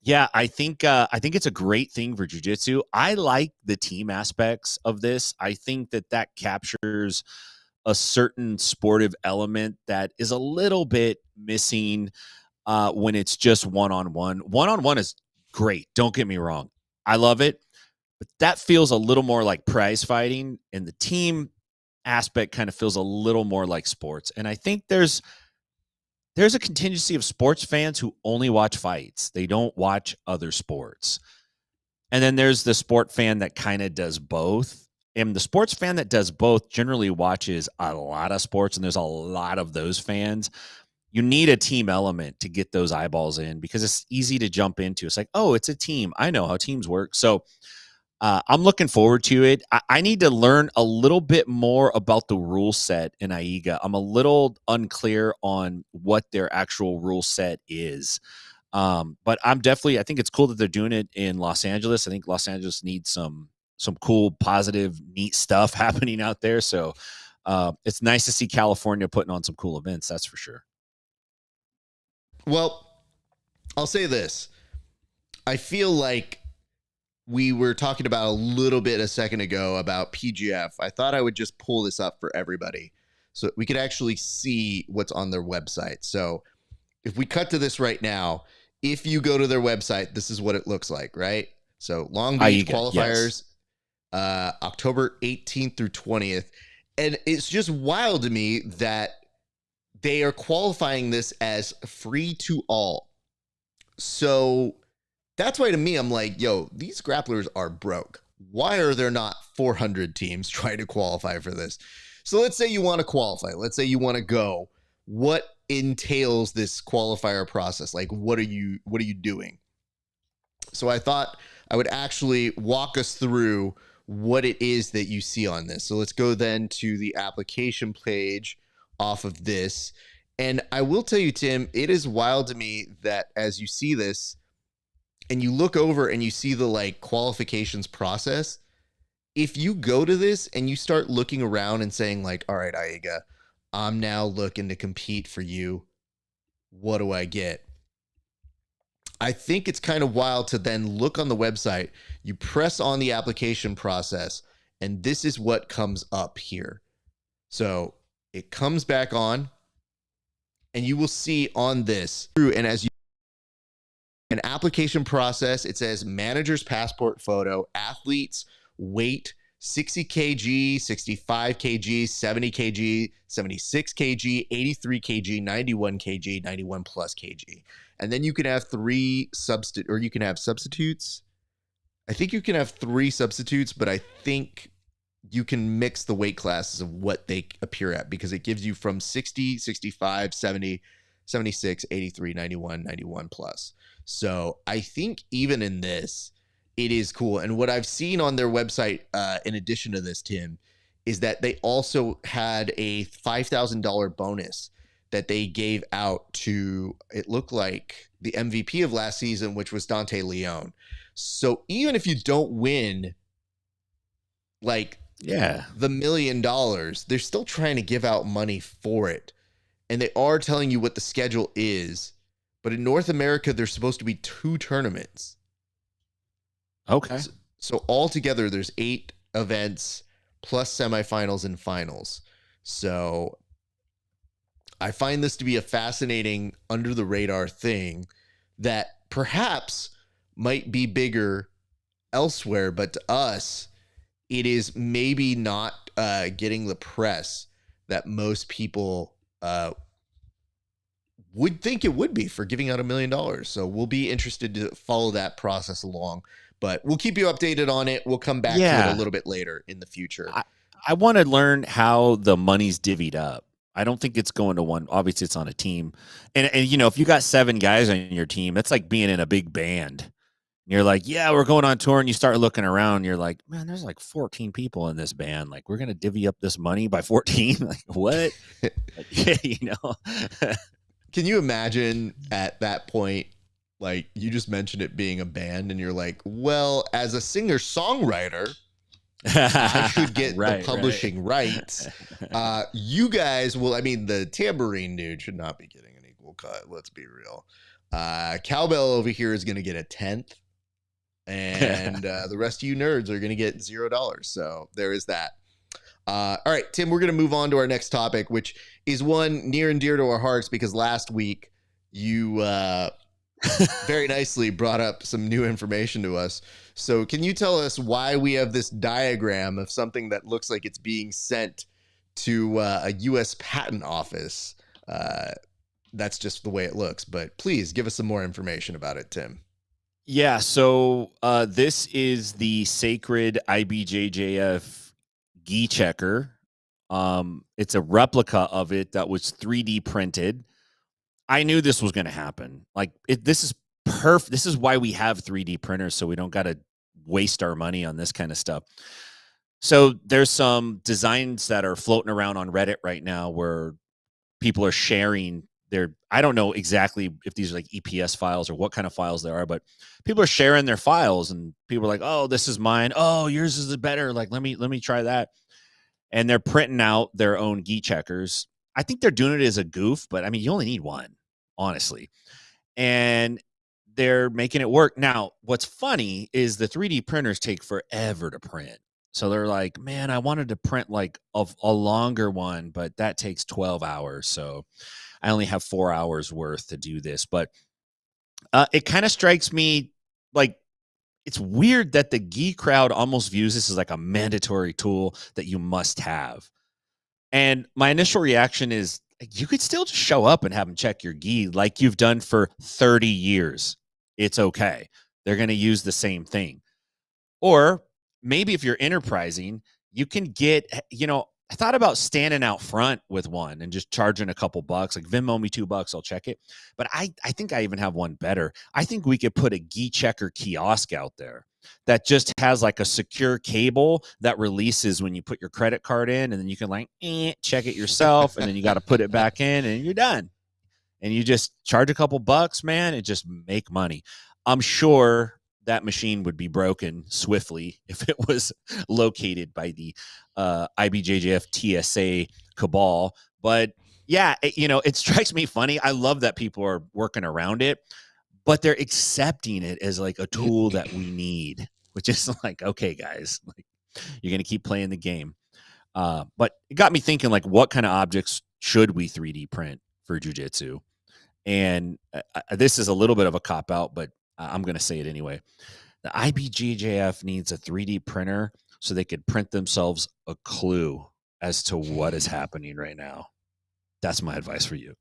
yeah, I think it's a great thing for jiu-jitsu. I like the team aspects of this. I think that captures a certain sportive element that is a little bit missing when it's just one-on-one. One-on-one is great. Don't get me wrong. I love it. But that feels a little more like prize fighting, and the team aspect kind of feels a little more like sports. And I think there's a contingency of sports fans who only watch fights. They don't watch other sports. And then there's the sport fan that kind of does both. And the sports fan that does both generally watches a lot of sports, and there's a lot of those fans. You need a team element to get those eyeballs in because it's easy to jump into. It's like, oh, it's a team. I know how teams work. So I'm looking forward to it. I need to learn a little bit more about the rule set in AIGA. I'm a little unclear on what their actual rule set is. But I think it's cool that they're doing it in Los Angeles. I think Los Angeles needs some cool, positive, neat stuff happening out there. So it's nice to see California putting on some cool events. That's for sure. Well, I'll say this. I feel like we were talking about a little bit a second ago about PGF. I thought I would just pull this up for everybody so we could actually see what's on their website. So if we cut to this right now, if you go to their website, this is what it looks like, right? So Long Beach AIGA, qualifiers, yes. October 18th through 20th. And it's just wild to me that they are qualifying this as free to all. So that's why to me, I'm like, yo, these grapplers are broke. Why are there not 400 teams trying to qualify for this? So let's say you want to qualify. Let's say you want to go. What entails this qualifier process? Like, what are you doing? So I thought I would actually walk us through what it is that you see on this. So let's go then to the application page off of this. And I will tell you, Tim, it is wild to me that as you see this and you look over and you see the like qualifications process, if you go to this and you start looking around and saying like, all right, AIGA, I'm now looking to compete for you. What do I get? I think it's kind of wild to then look on the website. You press on the application process, and this is what comes up here. So it comes back on, and you will see on this, and as you an application process, it says manager's passport photo, athletes, weight, 60 kg, 65 kg, 70 kg, 76 kg, 83 kg, 91 kg, 91 plus kg. And then you can have you can have substitutes. I think you can have 3 substitutes, but I think you can mix the weight classes of what they appear at, because it gives you from 60, 65, 70, 76, 83, 91, 91 plus. So I think even in this, it is cool. And what I've seen on their website, in addition to this, Tim, is that they also had a $5,000 bonus that they gave out to, it looked like, the MVP of last season, which was Dante Leone. So even if you don't win, like, the $1 million, they're still trying to give out money for it. And they are telling you what the schedule is. But in North America, there's supposed to be 2 tournaments. Okay. So altogether, there's 8 events plus semifinals and finals. So I find this to be a fascinating under the radar thing that perhaps might be bigger elsewhere, but to us, it is maybe not getting the press that most people would think it would be for giving out $1 million. So we'll be interested to follow that process along, but we'll keep you updated on it. We'll come back to it a little bit later in the future. I want to learn how the money's divvied up. I don't think it's going to one. Obviously, it's on a team. And you know, if you got 7 guys on your team, it's like being in a big band. You're like, yeah, we're going on tour. And you start looking around. And you're like, man, there's like 14 people in this band. Like, we're going to divvy up this money by 14. Like, what? Like, you know? Can you imagine at that point, like, you just mentioned it being a band, and you're like, well, as a singer-songwriter, I should get the publishing rights. You guys will, I mean, the tambourine dude should not be getting an equal cut. Let's be real. Cowbell over here is going to get a 10th, and the rest of you nerds are going to get $0. So there is that. All right, Tim, we're going to move on to our next topic, which is one near and dear to our hearts, because last week you very nicely brought up some new information to us. So can you tell us why we have this diagram of something that looks like it's being sent to a U.S. patent office? That's just the way it looks, but please give us some more information about it, Tim. Yeah, so this is the sacred IBJJF gi checker. It's a replica of it that was 3D printed. I knew this was going to happen. Like, this is perfect. This is why we have 3D printers, so we don't got to waste our money on this kind of stuff. So there's some designs that are floating around on Reddit right now where people are sharing their, I don't know exactly if these are like EPS files or what kind of files there are, but people are sharing their files, and people are like, oh, this is mine. Oh, yours is better. Like, let me try that. And they're printing out their own gi checkers. I think they're doing it as a goof, but I mean, you only need one, honestly. And they're making it work. Now, what's funny is the 3D printers take forever to print. So they're like, man, I wanted to print like a longer one, but that takes 12 hours. So I only have 4 hours worth to do this. But it kind of strikes me like, it's weird that the gi crowd almost views this as like a mandatory tool that you must have. And my initial reaction is, you could still just show up and have them check your gi like you've done for 30 years. It's okay. They're going to use the same thing. Or maybe if you're enterprising, you can get, you know, I thought about standing out front with one and just charging a couple bucks, like Venmo me $2, I'll check it. But I think I even have one better. I think we could put a gi checker kiosk out there that just has like a secure cable that releases when you put your credit card in, and then you can like check it yourself, and then you got to put it back in, and you're done. And you just charge a couple bucks, man, and just make money. I'm sure that machine would be broken swiftly if it was located by the IBJJF TSA cabal. But yeah, it strikes me funny. I love that people are working around it, but they're accepting it as like a tool that we need, which is like, okay, guys, like you're going to keep playing the game. But it got me thinking, like, what kind of objects should we 3D print for jiu-jitsu? And this is a little bit of a cop-out, but I'm going to say it anyway. The IBJJF needs a 3D printer so they could print themselves a clue as to what is happening right now. That's my advice for you.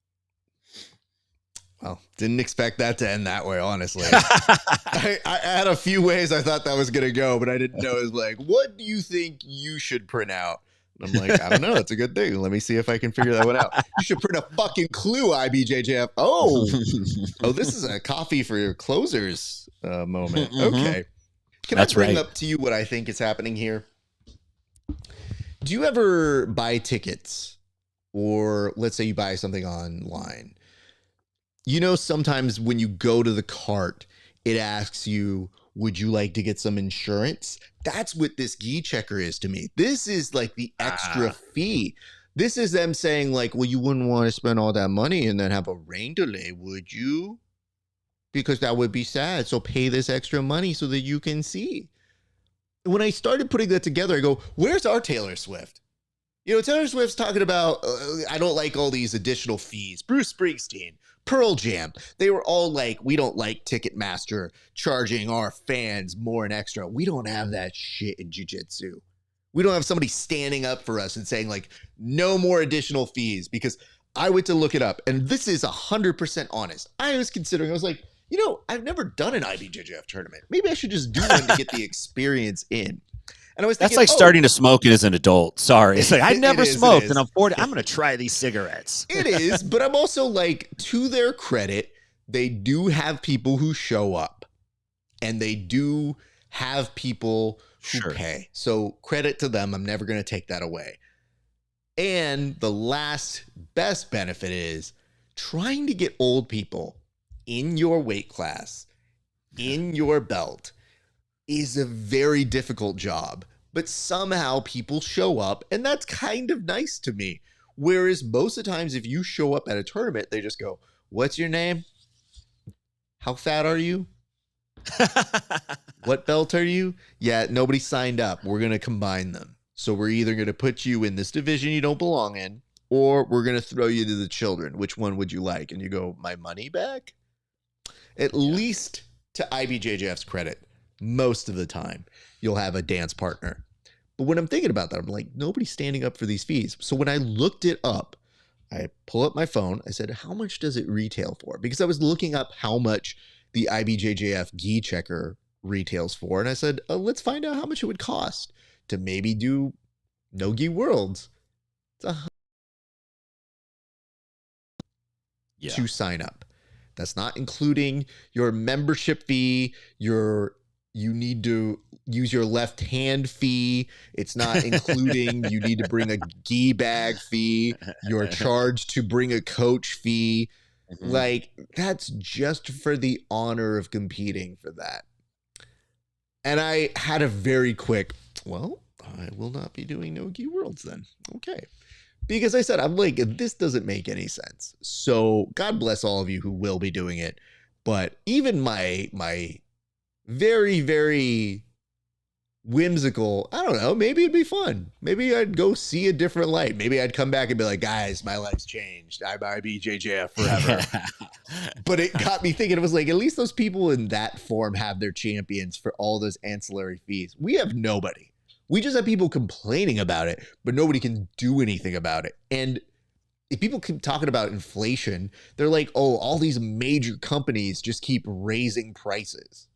Well, didn't expect that to end that way, honestly. I had a few ways I thought that was going to go, but I didn't know. It was like, what do you think you should print out? And I'm like, I don't know. That's a good thing. Let me see if I can figure that one out. You should print a fucking clue, IBJJF. Oh, this is a coffee for your closers moment. Okay. Can I bring up to you what I think is happening here? Do you ever buy tickets, or let's say you buy something online? You know, sometimes when you go to the cart, it asks you, would you like to get some insurance? That's what this gi checker is to me. This is like the extra fee. This is them saying like, well, you wouldn't want to spend all that money and then have a rain delay, would you? Because that would be sad. So pay this extra money so that you can see. When I started putting that together, I go, where's our Taylor Swift? You know, Taylor Swift's talking about, I don't like all these additional fees. Bruce Springsteen, Pearl Jam, they were all like, we don't like Ticketmaster charging our fans more and extra. We don't have that shit in jiu-jitsu. We don't have somebody standing up for us and saying like, no more additional fees, because I went to look it up and this is 100% honest. I was considering, I was like, you know, I've never done an IBJJF tournament. Maybe I should just do one to get the experience in. And I was thinking, that's like starting to smoke as an adult. Sorry. It's like, I never smoked and I'm 40. I'm going to try these cigarettes. It is. But I'm also like, to their credit, they do have people who show up and they do have people who pay. So credit to them. I'm never going to take that away. And the last best benefit is trying to get old people in your weight class, in your belt, is a very difficult job, but somehow people show up, and that's kind of nice to me. Whereas most of the times, if you show up at a tournament, they just go, what's your name? How fat are you? What belt are you? Yeah, nobody signed up. We're going to combine them. So we're either going to put you in this division you don't belong in, or we're going to throw you to the children. Which one would you like? And you go, my money back? At least to IBJJF's credit, most of the time, you'll have a dance partner. But when I'm thinking about that, I'm like, nobody's standing up for these fees. So when I looked it up, I pull up my phone. I said, how much does it retail for? Because I was looking up how much the IBJJF gi checker retails for. And I said, let's find out how much it would cost to maybe do no gi worlds. It's to sign up. That's not including your membership fee, you need to use your left hand fee. It's not including you need to bring a gi bag fee, your charge to bring a coach fee. Mm-hmm. Like, that's just for the honor of competing for that. And I had a very quick, well, I will not be doing no gi worlds then. Okay. Because I said, I'm like, this doesn't make any sense. So God bless all of you who will be doing it. But even my very, very whimsical, I don't know, maybe it'd be fun. Maybe I'd go see a different light. Maybe I'd come back and be like, guys, my life's changed. I'm IBJJF forever. But it got me thinking, it was like, at least those people in that form have their champions for all those ancillary fees. We have nobody. We just have people complaining about it, but nobody can do anything about it. And if people keep talking about inflation, they're like, oh, all these major companies just keep raising prices.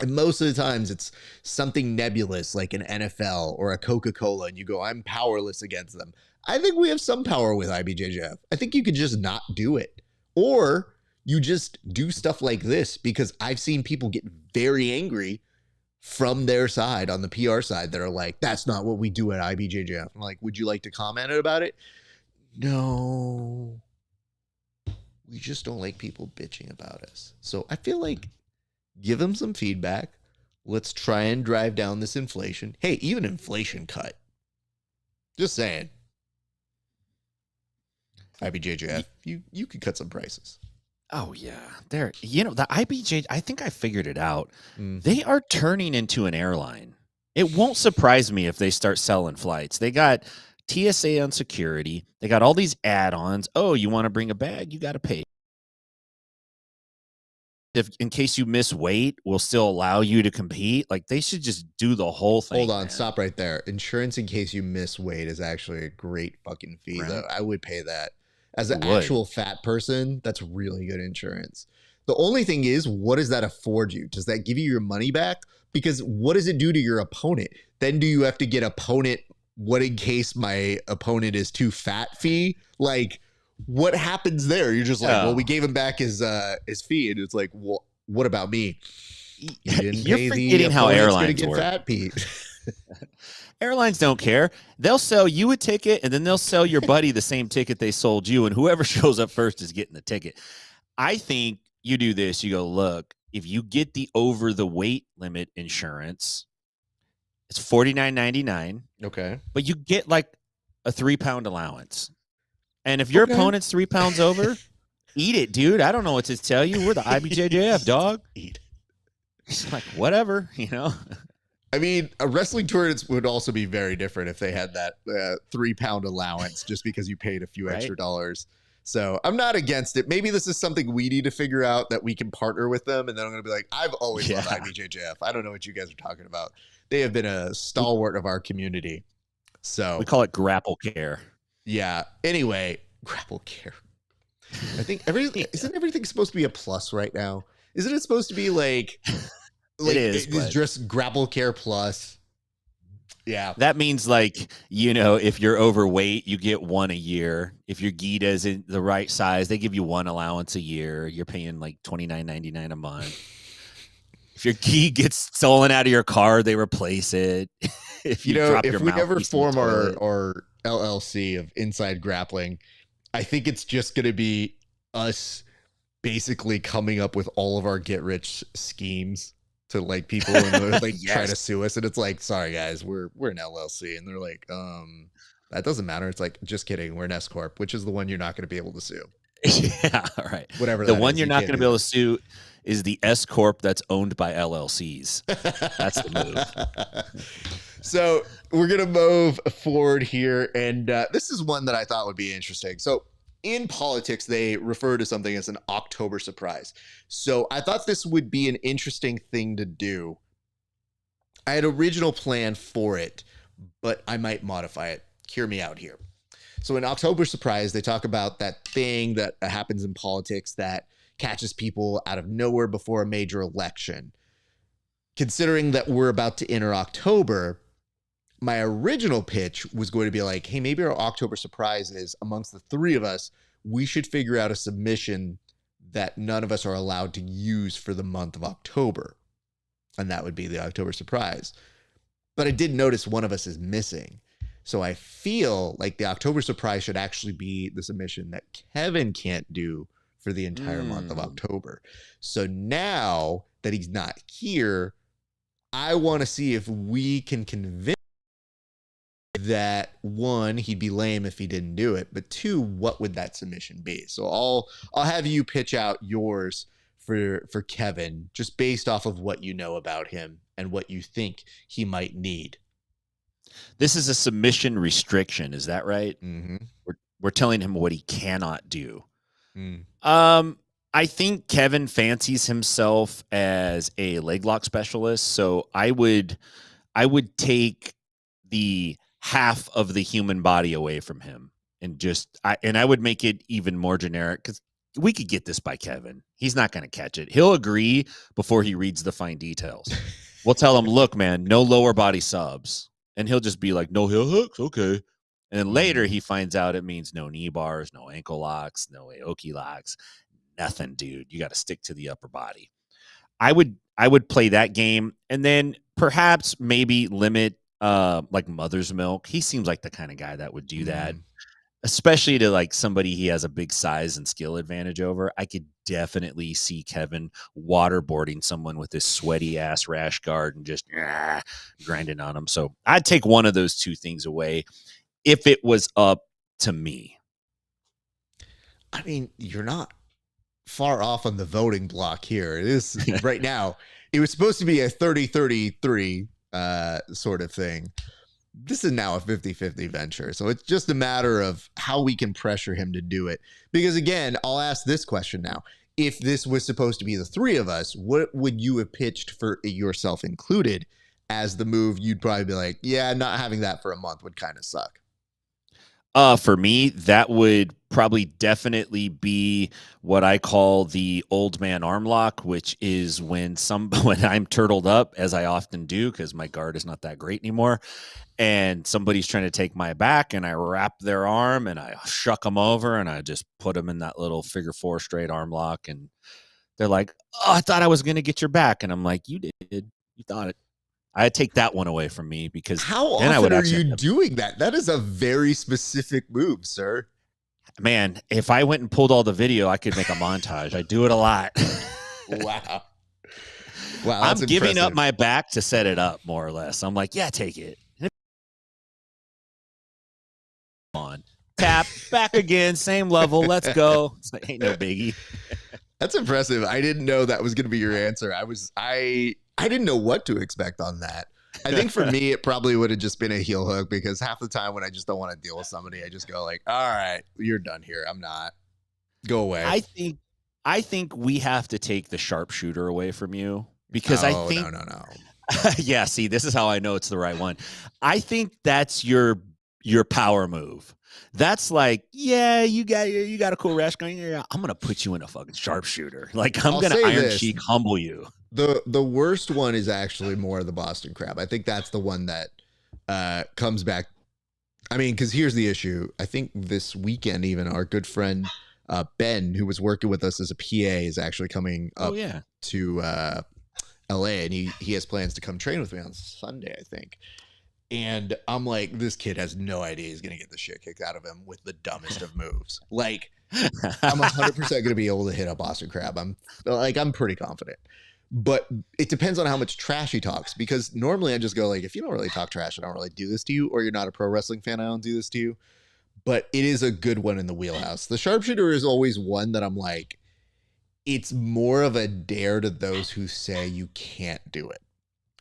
And most of the times it's something nebulous like an NFL or a Coca-Cola, and you go, I'm powerless against them. I think we have some power with IBJJF. I think you could just not do it. Or you just do stuff like this, because I've seen people get very angry from their side, on the PR side, that are like, that's not what we do at IBJJF. I'm like, would you like to comment about it? No. We just don't like people bitching about us. So I feel like, give them some feedback. Let's try and drive down this inflation. Hey, even inflation cut. Just saying. IBJJF, you could cut some prices. Oh yeah, they're the IBJ. I think I figured it out. Mm. They are turning into an airline. It won't surprise me if they start selling flights. They got TSA on security. They got all these add-ons. Oh, you want to bring a bag? You got to pay. If in case you miss weight, will still allow you to compete. Like they should just do the whole thing. Hold on, man. stop right there. Insurance in case you miss weight is actually a great fucking fee, Right? though. I would pay that. As an You would. actual fat person, that's really good insurance. The only thing is, what does that afford you? Does that give you your money back? Because what does it do to your opponent? Then do you have to get opponent, what in case my opponent is too fat fee? Like, what happens there? You're just like, well, we gave him back his fee. And it's like, well, what about me? You didn't You're pay forgetting the how opponent's gonna airlines get work. fat fee. Airlines don't care. They'll sell you a ticket, and then they'll sell your buddy the same ticket they sold you, and whoever shows up first is getting the ticket. I think you do this. You go, look, if you get the over the weight limit insurance, it's $49.99, Okay. but you get like a 3-pound allowance. And if your Okay. opponent's 3 pounds over, eat it, dude. I don't know what to tell you. We're the IBJJF, dog. Eat. It's like, whatever, I mean, a wrestling tournament would also be very different if they had that 3-pound allowance just because you paid a few Right. extra dollars. So I'm not against it. Maybe this is something we need to figure out that we can partner with them. And then I'm going to be like, I've always loved IBJJF. I don't know what you guys are talking about. They have been a stalwart of our community. So We call it grapple care. yeah. Anyway, grapple care. I think isn't everything supposed to be a plus right now? Isn't it supposed to be like It is, it's but- just grapple care plus? Yeah. That means like, if you're overweight, you get one a year. If your Gita is in the right size, they give you one allowance a year. You're paying like $29.99 a month. If your key gets stolen out of your car, they replace it. If you drop if your we ever mouthpiece in the form toilet. our LLC of Inside Grappling, I think it's just going to be us basically coming up with all of our get rich schemes to like people and they're like trying to sue us. And it's like, sorry guys, we're an LLC. And they're like, that doesn't matter. It's like, just kidding. We're an S Corp, which is the one you're not going to be able to sue. Yeah, right. Whatever. The that one is, you're not can't going to do be able that. to sue is the S Corp that's owned by LLCs. That's the move. So we're going to move forward here. And this is one that I thought would be interesting. So in politics, they refer to something as an October surprise. So I thought this would be an interesting thing to do. I had original plan for it, but I might modify it. Hear me out here. So in October surprise, they talk about that thing that happens in politics that catches people out of nowhere before a major election. Considering that we're about to enter October, my original pitch was going to be like, hey, maybe our October surprise is amongst the three of us, we should figure out a submission that none of us are allowed to use for the month of October. And that would be the October surprise. But I did notice one of us is missing. So I feel like the October surprise should actually be the submission that Kevin can't do for the entire month of October. So now that he's not here, I want to see if we can convince that one, he'd be lame if he didn't do it, but two, what would that submission be? So I'll have you pitch out yours for Kevin, just based off of what you know about him and what you think he might need. This is a submission restriction. Is that right? Mm-hmm. We're telling him what he cannot do. Mm. I think Kevin fancies himself as a leg lock specialist, so I would take the half of the human body away from him and I would make it even more generic because we could get this by Kevin. He's not going to catch it. He'll agree before he reads the fine details. We'll tell him, look, man, no lower body subs. And he'll just be like, no heel hooks. Okay. And then later he finds out it means no knee bars, no ankle locks, no Aoki locks, nothing, dude. You got to stick to the upper body. I would play that game and then perhaps maybe limit like mother's milk. He seems like the kind of guy that would do that, especially to like somebody he has a big size and skill advantage over. I could definitely see Kevin waterboarding someone with this sweaty ass rash guard and just grinding on him. So I'd take one of those two things away if it was up to me. I mean, you're not far off on the voting block here. It is right now. It was supposed to be a 30-33 sort of thing. This is now a 50-50 venture. So it's just a matter of how we can pressure him to do it. Because again, I'll ask this question now. If this was supposed to be the three of us, what would you have pitched, for yourself included, as the move? You'd probably be like, yeah, not having that for a month would kind of suck. For me, that would probably definitely be what I call the old man arm lock, which is when I'm turtled up, as I often do, because my guard is not that great anymore, and somebody's trying to take my back, and I wrap their arm and I shuck them over and I just put them in that little figure four straight arm lock, and they're like, "Oh, I thought I was going to get your back," and I'm like, "You did. You thought it." I'd take that one away from me, because how then often are you doing that? That is a very specific move, sir. Man, if I went and pulled all the video, I could make a montage. I do it a lot. Wow. I'm giving up my back to set it up, more or less. I'm like, yeah, take it. On. Tap, back again, same level. Let's go. It's like, ain't no biggie. That's impressive. I didn't know that was going to be your answer. I didn't know what to expect on that. I think for me, it probably would have just been a heel hook, because half the time when I just don't want to deal with somebody, I just go like, all right, you're done here. I'm not. Go away. I think we have to take the sharpshooter away from you, because I think no. Yeah, see, this is how I know it's the right one. I think that's your power move. That's like, yeah, you got a cool rash going. Yeah, I'm gonna put you in a fucking sharpshooter. Like, I'm gonna Iron Cheek humble you. The worst one is actually more the Boston Crab. I think that's the one that comes back. I mean, because here's the issue. I think this weekend, even our good friend Ben, who was working with us as a PA, is actually coming up to LA, and he has plans to come train with me on Sunday, I think. And I'm like, this kid has no idea he's going to get the shit kicked out of him with the dumbest of moves. Like, I'm 100% going to be able to hit a Boston Crab. I'm pretty confident. But it depends on how much trash he talks, because normally I just go like, if you don't really talk trash, I don't really do this to you, or you're not a pro wrestling fan, I don't do this to you. But it is a good one in the wheelhouse. The sharpshooter is always one that I'm like, it's more of a dare to those who say you can't do it.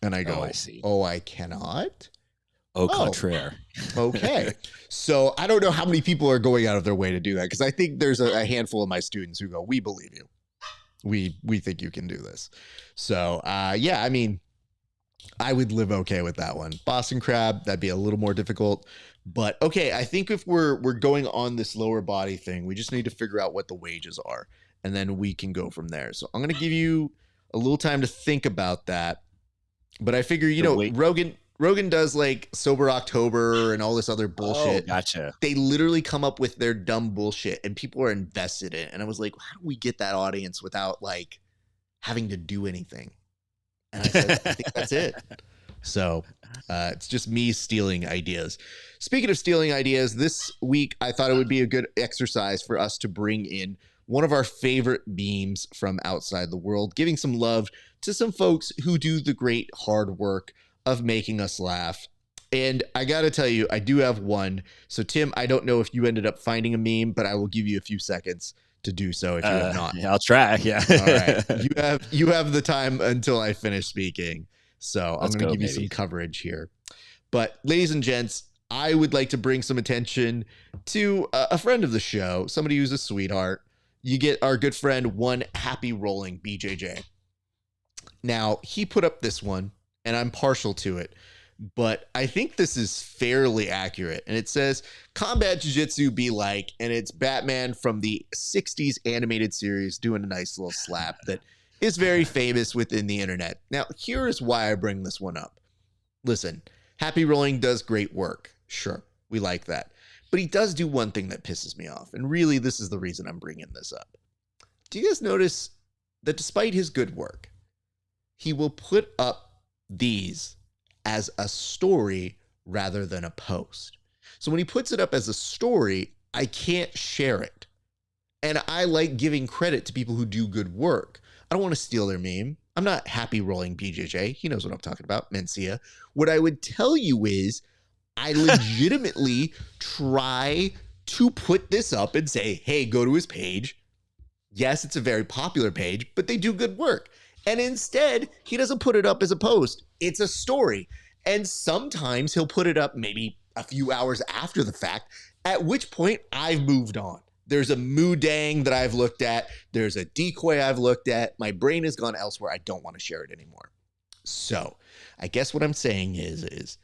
And I go, I cannot? Au contraire. Okay. So I don't know how many people are going out of their way to do that, because I think there's a handful of my students who go, we believe you. We think you can do this. So, yeah, I mean, I would live okay with that one. Boston Crab, that'd be a little more difficult. But, okay, I think if we're going on this lower body thing, we just need to figure out what the wages are, and then we can go from there. So I'm going to give you a little time to think about that. But I figure, Rogan does like Sober October and all this other bullshit. Oh, gotcha. They literally come up with their dumb bullshit, and people are invested in it. And I was like, how do we get that audience without like having to do anything? And I said, I think that's it. So it's just me stealing ideas. Speaking of stealing ideas, this week I thought it would be a good exercise for us to bring in one of our favorite memes from outside the world, giving some love to some folks who do the great hard work of making us laugh. And I got to tell you, I do have one. So Tim, I don't know if you ended up finding a meme, but I will give you a few seconds to do so if you have not. Yeah, I'll try. Yeah. All right. You have the time until I finish speaking. So I'm going to give you some coverage here. But ladies and gents, I would like to bring some attention to a friend of the show, somebody who's a sweetheart. You get our good friend, One Happy Rolling BJJ. Now, he put up this one, and I'm partial to it, but I think this is fairly accurate. And it says, combat jiu-jitsu be like, and it's Batman from the 60s animated series doing a nice little slap that is very famous within the internet. Now, here is why I bring this one up. Listen, Happy Rolling does great work. Sure, we like that. But he does do one thing that pisses me off. And really, this is the reason I'm bringing this up. Do you guys notice that despite his good work, he will put up these as a story rather than a post? So when he puts it up as a story, I can't share it. And I like giving credit to people who do good work. I don't want to steal their meme. I'm not Happy Rolling BJJ. He knows what I'm talking about, Mencia. What I would tell you is I legitimately try to put this up and say, hey, go to his page, Yes, it's a very popular page, but they do good work. And instead, he doesn't put it up as a post. It's a story. And sometimes he'll put it up maybe a few hours after the fact, at which point I've moved on. There's a Moodang that I've looked at. There's a decoy I've looked at. My brain has gone elsewhere. I don't want to share it anymore. So I guess what I'm saying is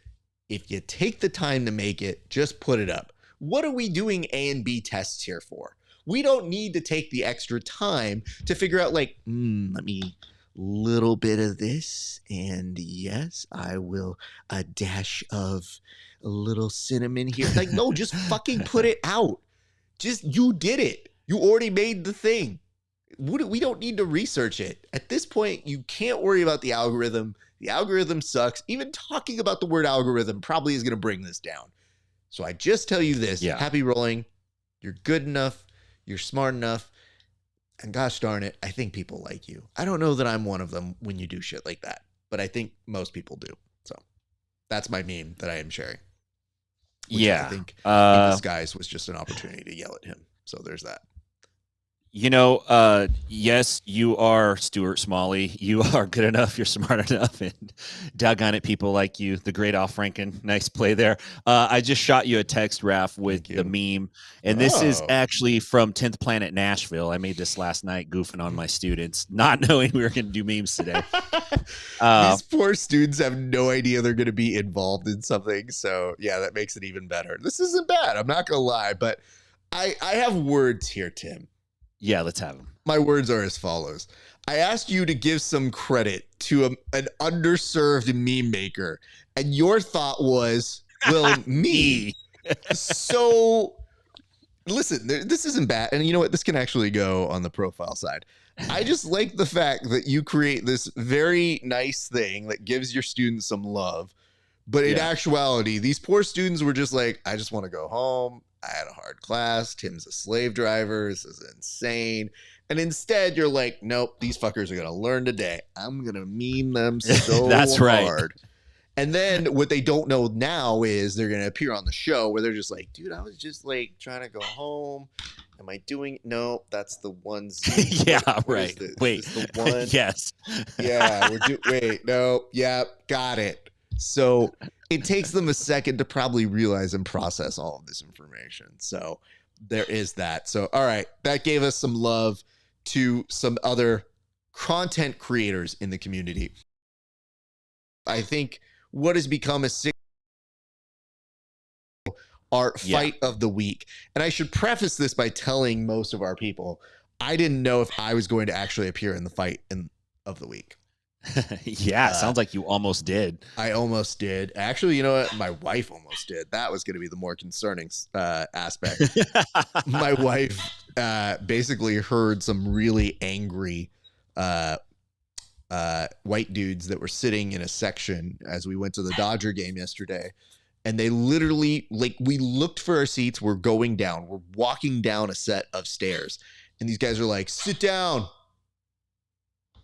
if you take the time to make it, just put it up. What are we doing A and B tests here for? We don't need to take the extra time to figure out like, let me little bit of this. And yes, I will a dash of a little cinnamon here. Like, no, just fucking put it out. Just, you did it. You already made the thing. We don't need to research it. At this point, you can't worry about the algorithm. The algorithm sucks. Even talking about the word algorithm probably is going to bring this down. So I just tell you this. Yeah. Happy rolling. You're good enough. You're smart enough. And gosh darn it, I think people like you. I don't know that I'm one of them when you do shit like that, but I think most people do. So that's my meme that I am sharing. Yeah. I think in disguise was just an opportunity to yell at him. So there's that. You know, yes, you are Stuart Smalley. You are good enough. You're smart enough. And doggone it, people like you. The great Al Franken. Nice play there. I just shot you a text, Raph, with the meme. And this is actually from 10th Planet Nashville. I made this last night goofing on my students, not knowing we were going to do memes today. These poor students have no idea they're going to be involved in something. So, yeah, that makes it even better. This isn't bad. I'm not going to lie. But I have words here, Tim. Yeah, let's have them. My words are as follows. I asked you to give some credit to an underserved meme maker, and your thought was, well, me. So, listen, this isn't bad. And you know what? This can actually go on the profile side. I just like the fact that you create this very nice thing that gives your students some love. But in actuality, these poor students were just like, I just want to go home. I had a hard class. Tim's a slave driver. This is insane. And instead, you're like, nope, these fuckers are going to learn today. I'm going to meme them so That's hard. And then what they don't know now is they're going to appear on the show where they're just like, dude, I was just like trying to go home. Am I doing? No, that's the ones. Yeah, right. Wait, the one. Yes. Yeah. Wait, no. Yeah, got it. So it takes them a second to probably realize and process all of this information. So there is that. So, all right, that gave us some love to some other content creators in the community. I think what has become a our fight of the week. And I should preface this by telling most of our people, I didn't know if I was going to actually appear in the fight of the week. Yeah, sounds like you almost did. I almost did. Actually, you know what? My wife almost did. That was going to be the more concerning aspect. My wife basically heard some really angry white dudes that were sitting in a section as we went to the Dodger game yesterday. And they literally, like, we looked for our seats. We're going down. We're walking down a set of stairs. And these guys are like, sit down.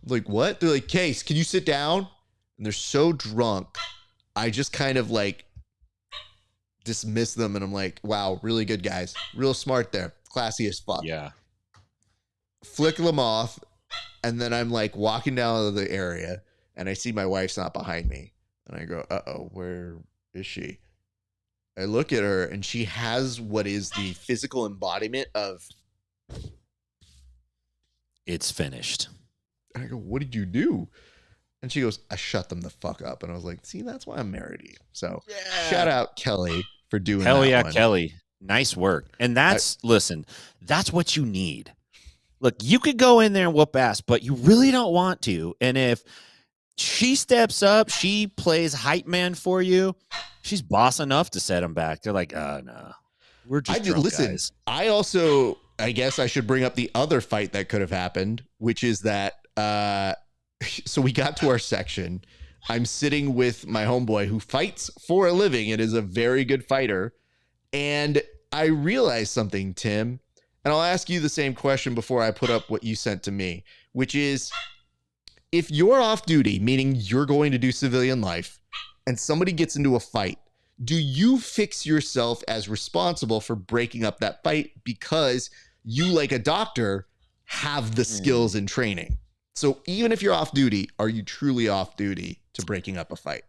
Like, what? They're like, Case, can you sit down? And they're so drunk. I just kind of like dismiss them. And I'm like, wow, really good guys. Real smart there. Classy as fuck. Yeah. Flick them off. And then I'm like walking down the area and I see my wife's not behind me. And I go, uh-oh, where is she? I look at her and she has what is the physical embodiment of it's finished. I go, what did you do? And she goes, I shut them the fuck up. And I was like, see, that's why I'm married to you. So shout out Kelly for doing that. Hell yeah, one. Kelly. Nice work. And listen, that's what you need. Look, you could go in there and whoop ass, but you really don't want to. And if she steps up, she plays hype man for you, she's boss enough to set them back. They're like, no, we're just drunk guys. I also, I guess I should bring up the other fight that could have happened, which is that so we got to our section. I'm sitting with my homeboy who fights for a living and is a very good fighter. And I realized something, Tim, and I'll ask you the same question before I put up what you sent to me, which is if you're off duty, meaning you're going to do civilian life, and somebody gets into a fight, do you fix yourself as responsible for breaking up that fight because you, like a doctor, have the skills in training. So even if you're off duty, are you truly off duty to breaking up a fight?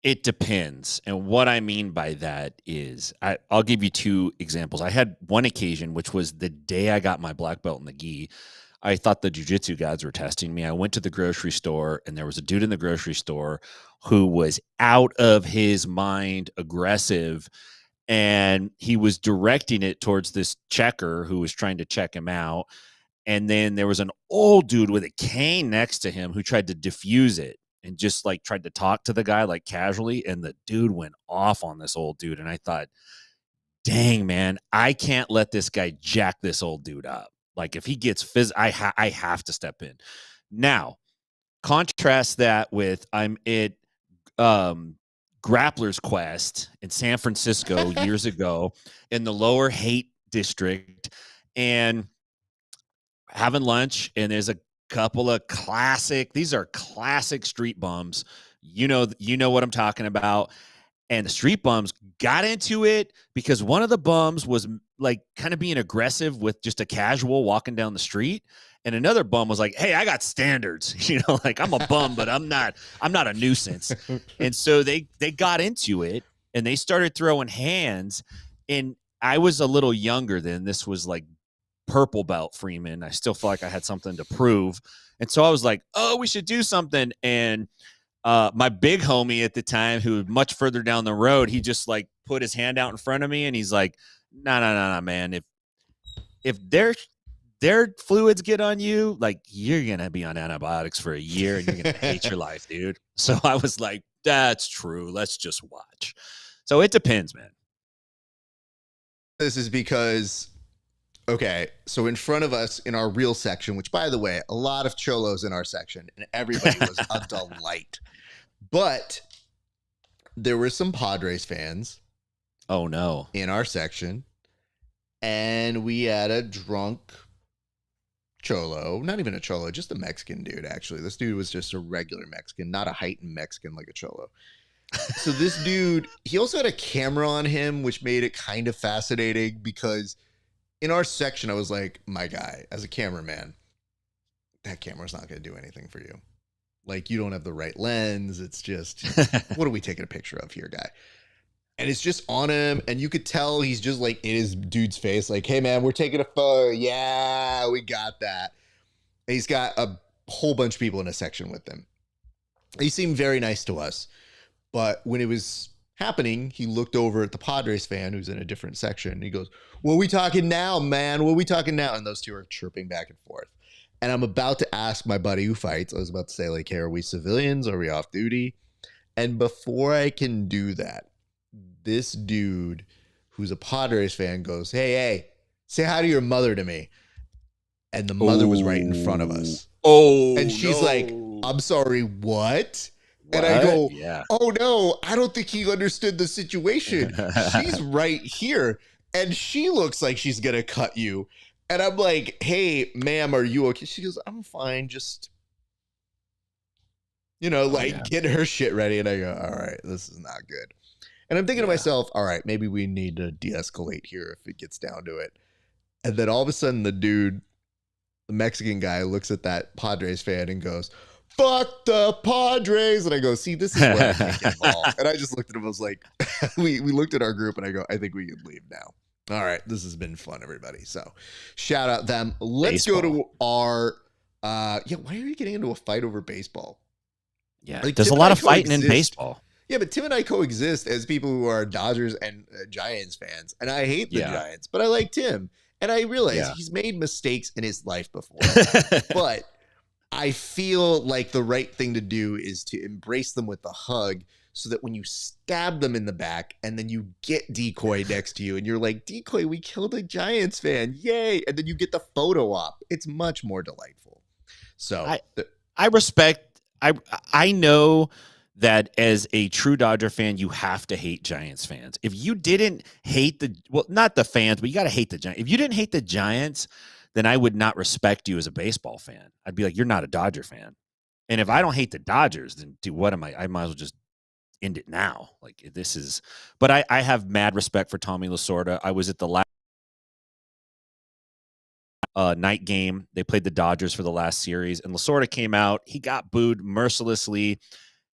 It depends. And what I mean by that is I'll give you 2 examples. I had one occasion, which was the day I got my black belt in the gi. I thought the jiu-jitsu guys were testing me. I went to the grocery store, and there was a dude in the grocery store who was out of his mind aggressive, and he was directing it towards this checker who was trying to check him out. And then there was an old dude with a cane next to him who tried to diffuse it and just like tried to talk to the guy like casually. And the dude went off on this old dude. And I thought, dang, man, I can't let this guy jack this old dude up. Like if he gets I have to step in. Now, contrast that with I'm at Grappler's Quest in San Francisco years ago in the lower Haight district, and having lunch, and there's a couple of these are classic street bums. You know what I'm talking about. And the street bums got into it because one of the bums was like kind of being aggressive with just a casual walking down the street. And another bum was like, hey, I got standards, like I'm a bum, but I'm not a nuisance. And so they got into it and they started throwing hands. And I was a little younger then. This was like purple belt Freeman. I still felt like I had something to prove. And so I was like, oh, we should do something. And my big homie at the time, who was much further down the road, he just like put his hand out in front of me and he's like, no, man. If their fluids get on you, like you're going to be on antibiotics for a year and you're going to hate your life, dude. So I was like, that's true. Let's just watch. So it depends, man. This is because, okay, so in front of us in our real section, which by the way, a lot of cholos in our section and everybody was a delight. But there were some Padres fans. Oh no. In our section. And we had a drunk cholo, not even a cholo, just a Mexican dude, actually. This dude was just a regular Mexican, not a heightened Mexican like a cholo. So this dude, he also had a camera on him, which made it kind of fascinating because in our section, I was like, my guy, as a cameraman, that camera's not going to do anything for you. Like, you don't have the right lens. It's just, what are we taking a picture of here, guy? And it's just on him, and you could tell he's just like in his dude's face, like, hey, man, we're taking a photo. Yeah, we got that. And he's got a whole bunch of people in a section with him. He seemed very nice to us. But when it was happening, he looked over at the Padres fan who's in a different section. And he goes, what we talking now, man? What we talking now? And those two are chirping back and forth. And I'm about to ask my buddy who fights. I was about to say, like, hey, are we civilians? Are we off duty? And before I can do that, this dude who's a Padres fan goes, hey, say hi to your mother to me. And the mother was right in front of us. Oh, and she's like, I'm sorry, what? What? And I go, yeah. Oh, no, I don't think he understood the situation. She's right here, and she looks like she's going to cut you. And I'm like, hey, ma'am, are you okay? She goes, I'm fine. Just, getting her shit ready. And I go, all right, this is not good. And I'm thinking to myself, all right, maybe we need to de-escalate here if it gets down to it. And then all of a sudden, the Mexican guy looks at that Padres fan and goes, fuck the Padres. And I go, see, this is where I can't get involved. And I just looked at him. I was like, we looked at our group and I go, I think we can leave now. All right. This has been fun, everybody. So shout out them. Let's go to our, why are you getting into a fight over baseball? Yeah. Like, there's a lot of fighting in baseball. Yeah, but Tim and I coexist as people who are Dodgers and Giants fans. And I hate the Giants, but I like Tim. And I realize he's made mistakes in his life before. But I feel like the right thing to do is to embrace them with a hug so that when you stab them in the back and then you get Decoy next to you and you're like, Decoy, we killed a Giants fan. Yay. And then you get the photo op. It's much more delightful. So I respect, I know that as a true Dodger fan, you have to hate Giants fans. If you didn't hate not the fans, but you got to hate the Giants. If you didn't hate the Giants, then I would not respect you as a baseball fan. I'd be like, you're not a Dodger fan. And if I don't hate the Dodgers, then dude, what am I? I might as well just end it now. Like this is, but I have mad respect for Tommy Lasorda. I was at the last night game. They played the Dodgers for the last series, and Lasorda came out. He got booed mercilessly.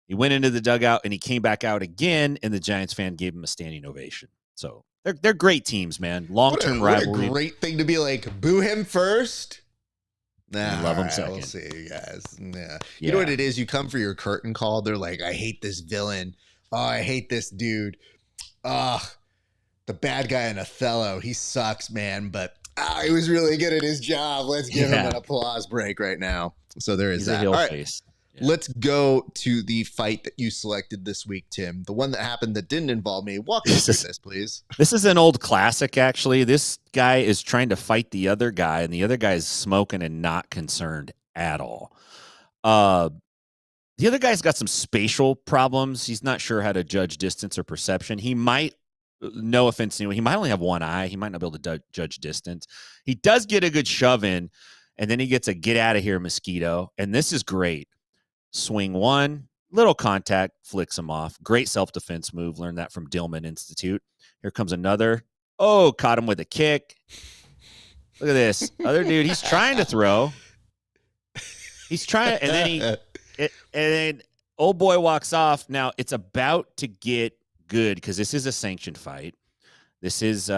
He went into the dugout, and he came back out again, and the Giants fan gave him a standing ovation. So they're great teams, man. Long-term rivalry. What a great thing to be like, boo him first. Nah, love him right, second. We'll see, you guys. Yeah. You know what it is? You come for your curtain call. They're like, I hate this villain. Oh, I hate this dude. The bad guy in Othello. He sucks, man. But he was really good at his job. Let's give him an applause break right now. So there is that. All right. Face. Yeah. Let's go to the fight that you selected this week, Tim. The one that happened that didn't involve me. Walk us through this, please. This is an old classic, actually. This guy is trying to fight the other guy, and the other guy is smoking and not concerned at all. The other guy's got some spatial problems. He's not sure how to judge distance or perception. He might, no offense to anyone, he might only have one eye. He might not be able to judge distance. He does get a good shove in, and then he gets a get out of here mosquito, and this is great. Swing one, little contact, flicks him off. Great self-defense move. Learned that from Dillman Institute. Here comes another. Oh, caught him with a kick. Look at this. Other dude, he's trying to throw. He's trying, and then old boy walks off. Now, it's about to get good because this is a sanctioned fight. This is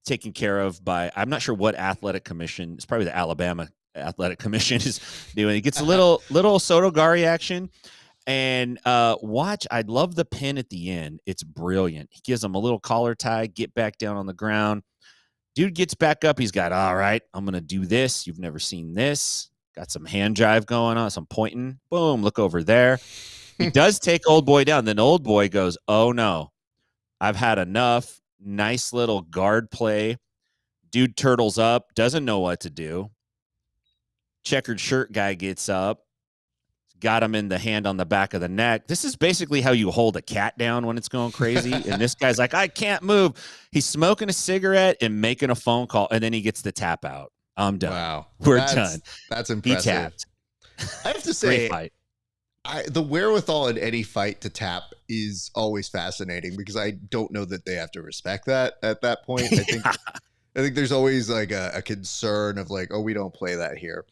taken care of by, I'm not sure what athletic commission. It's probably the Alabama Athletic Commission is doing. He gets a little Sotogari action. And watch, I love the pin at the end. It's brilliant. He gives him a little collar tie, get back down on the ground. Dude gets back up. He's got, all right, I'm going to do this. You've never seen this. Got some hand jive going on, some pointing. Boom, look over there. He does take old boy down. Then old boy goes, oh, no, I've had enough. Nice little guard play. Dude turtles up, doesn't know what to do. Checkered shirt guy gets up, got him in the hand on the back of the neck. This is basically how you hold a cat down when it's going crazy. And this guy's like, I can't move. He's smoking a cigarette and making a phone call, and then he gets the tap out. I'm done. Wow. We're done. That's impressive. He tapped. I have to say, fight. The wherewithal in any fight to tap is always fascinating because I don't know that they have to respect that at that point. I think there's always like a concern of like, oh, we don't play that here.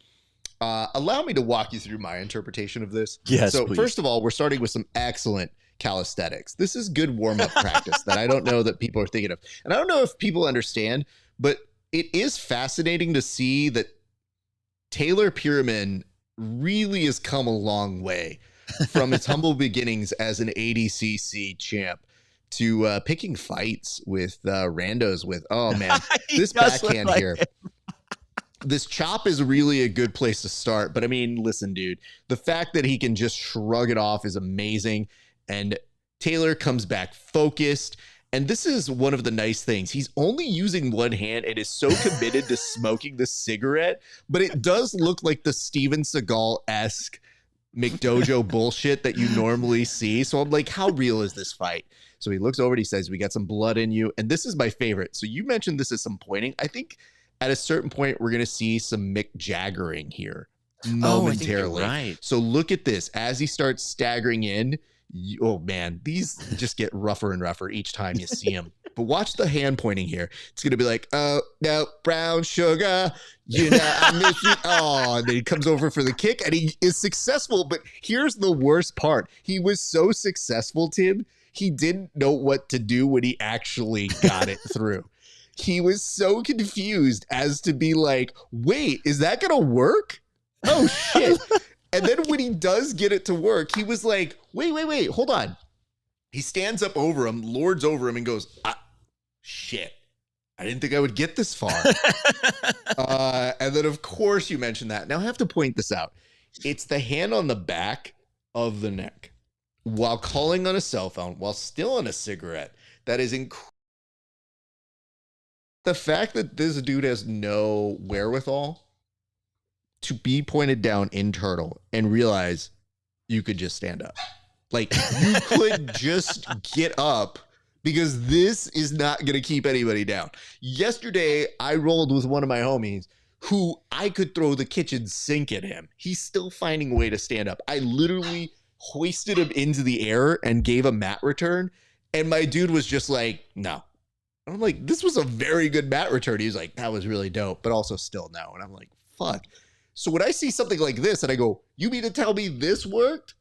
Allow me to walk you through my interpretation of this. Yes, so please. First of all, we're starting with some excellent calisthenics. This is good warm-up practice that I don't know that people are thinking of. And I don't know if people understand, but it is fascinating to see that Taylor Pyraman really has come a long way from its humble beginnings as an ADCC champ to picking fights with randos with, oh man, this backhand here. This chop is really a good place to start. But I mean, listen, dude, the fact that he can just shrug it off is amazing. And Taylor comes back focused. And this is one of the nice things. He's only using one hand and is so committed to smoking the cigarette. But it does look like the Steven Seagal-esque McDojo bullshit that you normally see. So I'm like, how real is this fight? So he looks over and he says, we got some blood in you. And this is my favorite. So you mentioned this at some pointing. I think at a certain point, we're going to see some Mick Jaggering here momentarily. Right. So look at this. As he starts staggering in, oh, man, these just get rougher and rougher each time you see him. But watch the hand pointing here. It's going to be like, oh, no, brown sugar, you know, I miss you. Oh, and then he comes over for the kick, and he is successful. But here's the worst part. He was so successful, Tim, he didn't know what to do when he actually got it through. He was so confused as to be like, wait, is that going to work? Oh, shit. And then when he does get it to work, he was like, wait, hold on. He stands up over him, lords over him, and goes, shit. I didn't think I would get this far. And then, of course, you mentioned that. Now, I have to point this out. It's the hand on the back of the neck while calling on a cell phone, while still on a cigarette. That is incredible. The fact that this dude has no wherewithal to be pointed down internal and realize you could just stand up. Like, you could just get up because this is not going to keep anybody down. Yesterday, I rolled with one of my homies who I could throw the kitchen sink at him. He's still finding a way to stand up. I literally hoisted him into the air and gave a mat return. And my dude was just like, no. And I'm like, this was a very good mat return. He's like, that was really dope, but also still no. And I'm like, fuck. So when I see something like this and I go, you mean to tell me this worked?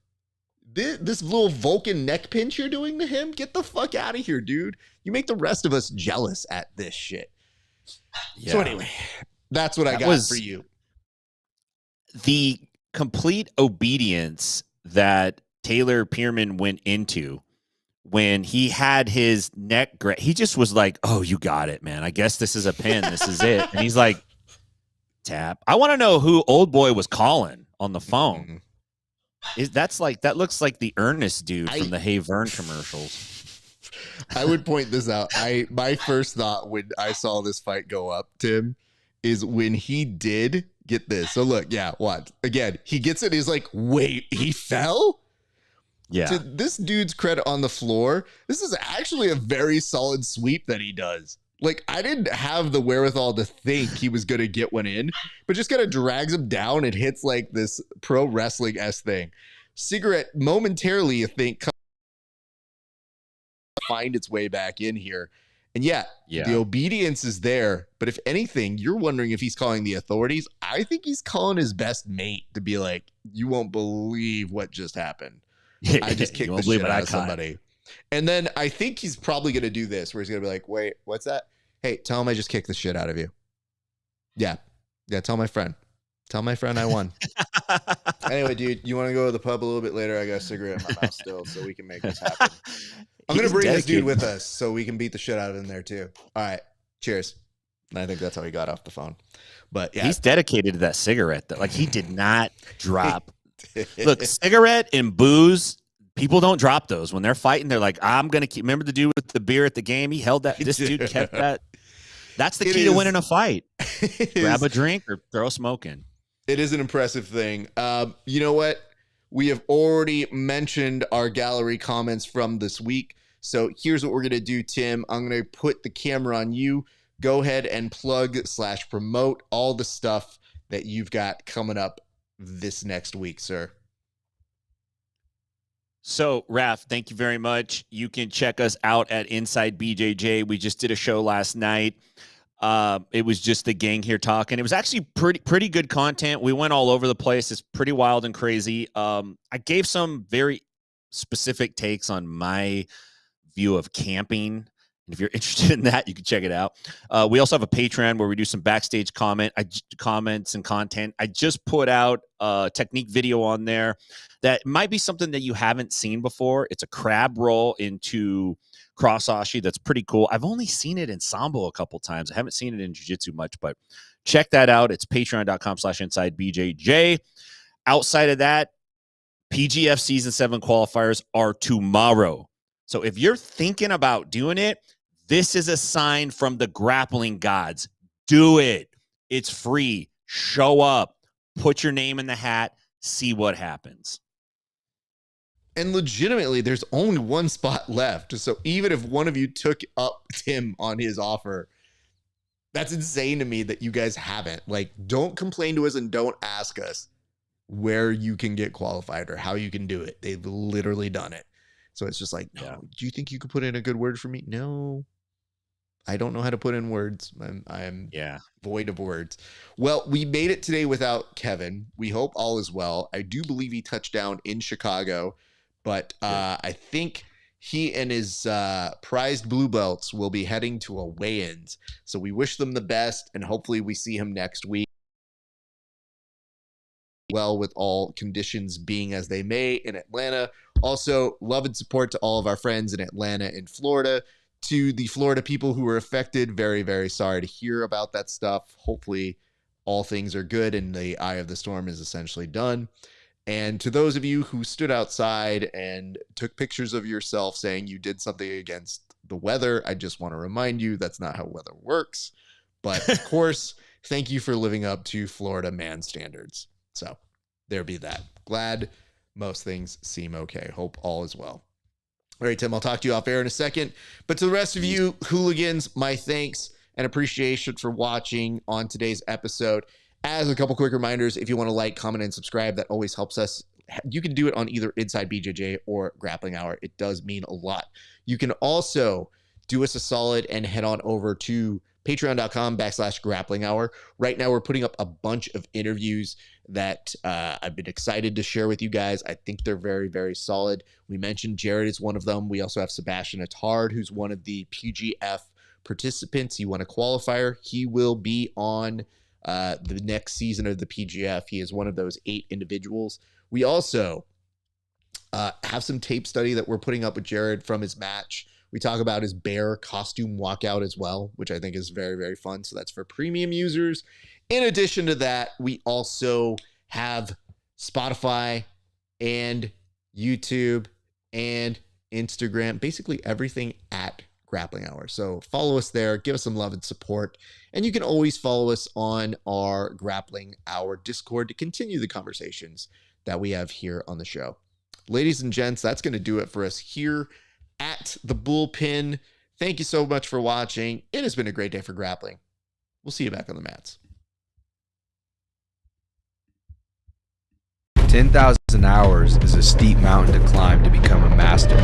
This little Vulcan neck pinch you're doing to him? Get the fuck out of here, dude. You make the rest of us jealous at this shit. Yeah. So anyway, that's what I got for you. The complete obedience that Taylor Pearman went into when he had his neck, he just was like, oh, you got it, man. I guess this is a pin. This is it. And he's like, tap. I want to know who old boy was calling on the phone. That looks like the Ernest dude from the Hey Vern commercials. I would point this out. My first thought when I saw this fight go up, Tim, is when he did get this. So look, yeah, watch. Again, he gets it. He's like, wait, he fell? Yeah. To this dude's credit on the floor, this is actually a very solid sweep that he does. Like, I didn't have the wherewithal to think he was going to get one in, but just kind of drags him down and hits like this pro wrestling-esque thing. Cigarette momentarily, you think, find its way back in here. And yeah, the obedience is there. But if anything, you're wondering if he's calling the authorities. I think he's calling his best mate to be like, you won't believe what just happened. I just kicked the shit out of somebody. And then I think he's probably going to do this where he's going to be like, wait, what's that? Hey, tell him I just kicked the shit out of you. Yeah. Yeah, tell my friend. Tell my friend I won. Anyway, dude, you want to go to the pub a little bit later? I got a cigarette in my mouth still, so we can make this happen. I'm going to bring this dude with us so we can beat the shit out of him there, too. All right. Cheers. And I think that's how he got off the phone. But yeah. He's dedicated to that cigarette. Like, he did not drop. Look, cigarette and booze, people don't drop those. When they're fighting, they're like, I'm going to keep. Remember the dude with the beer at the game? He held that. This dude kept that. That's the key to winning a fight. Grab a drink or throw smoke in. It is an impressive thing. You know what? We have already mentioned our gallery comments from this week. So here's what we're going to do, Tim. I'm going to put the camera on you. Go ahead and plug/promote all the stuff that you've got coming up this next week, sir. So, Raf, thank you very much. You can check us out at Inside BJJ. We just did a show last night. It was just the gang here talking. It was actually pretty good content. We went all over the place. It's pretty wild and crazy. I gave some very specific takes on my view of camping. And if you're interested in that, you can check it out. We also have a Patreon where we do some backstage comments and content. I just put out a technique video on there that might be something that you haven't seen before. It's a crab roll into cross-ashi. That's pretty cool. I've only seen it in Sambo a couple times. I haven't seen it in jiu-jitsu much, but check that out. It's patreon.com/InsideBJJ. Outside of that, PGF Season 7 qualifiers are tomorrow. So if you're thinking about doing it, this is a sign from the grappling gods. Do it. It's free. Show up. Put your name in the hat. See what happens. And legitimately, there's only one spot left. So even if one of you took up Tim on his offer, that's insane to me that you guys haven't. Like, don't complain to us and don't ask us where you can get qualified or how you can do it. They've literally done it. So it's just like, no, do you think you could put in a good word for me? No, I don't know how to put in words. I'm void of words. Well, we made it today without Kevin. We hope all is well. I do believe he touched down in Chicago, but I think he and his prized blue belts will be heading to a weigh-ins. So we wish them the best, and hopefully we see him next week. Well, with all conditions being as they may in Atlanta. Also, love and support to all of our friends in Atlanta and Florida. To the Florida people who were affected, very, very sorry to hear about that stuff. Hopefully all things are good and the eye of the storm is essentially done. And to those of you who stood outside and took pictures of yourself saying you did something against the weather, I just want to remind you that's not how weather works. But of course, thank you for living up to Florida man standards. So there be that. Glad most things seem okay. Hope all is well. All right, Tim, I'll talk to you off air in a second. But to the rest of you hooligans, my thanks and appreciation for watching on today's episode. As a couple quick reminders, if you want to like, comment, and subscribe, that always helps us. You can do it on either Inside BJJ or Grappling Hour. It does mean a lot. You can also do us a solid and head on over to patreon.com/grappling hour. Right now, we're putting up a bunch of interviews that I've been excited to share with you guys. I think they're very, very solid. We mentioned Jared is one of them. We also have Sebastian Attard, who's one of the PGF participants. He won a qualifier. He will be on the next season of the PGF. He is one of those 8 individuals. We also have some tape study that we're putting up with Jared from his match. We talk about his bear costume walkout as well, which I think is very, very fun. So that's for premium users. In addition to that, we also have Spotify and YouTube and Instagram, basically everything at Grappling Hour. So follow us there, give us some love and support. And you can always follow us on our Grappling Hour Discord to continue the conversations that we have here on the show. Ladies and gents, that's going to do it for us here at the Bullpen. Thank you so much for watching. It has been a great day for grappling. We'll see you back on the mats. 10,000 hours is a steep mountain to climb to become a master,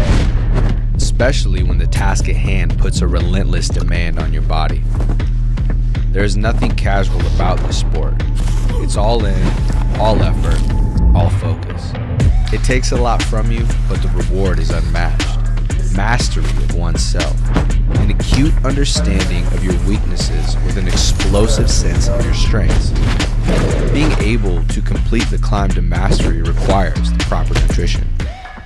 especially when the task at hand puts a relentless demand on your body. There is nothing casual about this sport. It's all in, all effort, all focus. It takes a lot from you, but the reward is unmatched. Mastery of oneself, an acute understanding of your weaknesses with an explosive sense of your strengths. Being able to complete the climb to mastery requires the proper nutrition.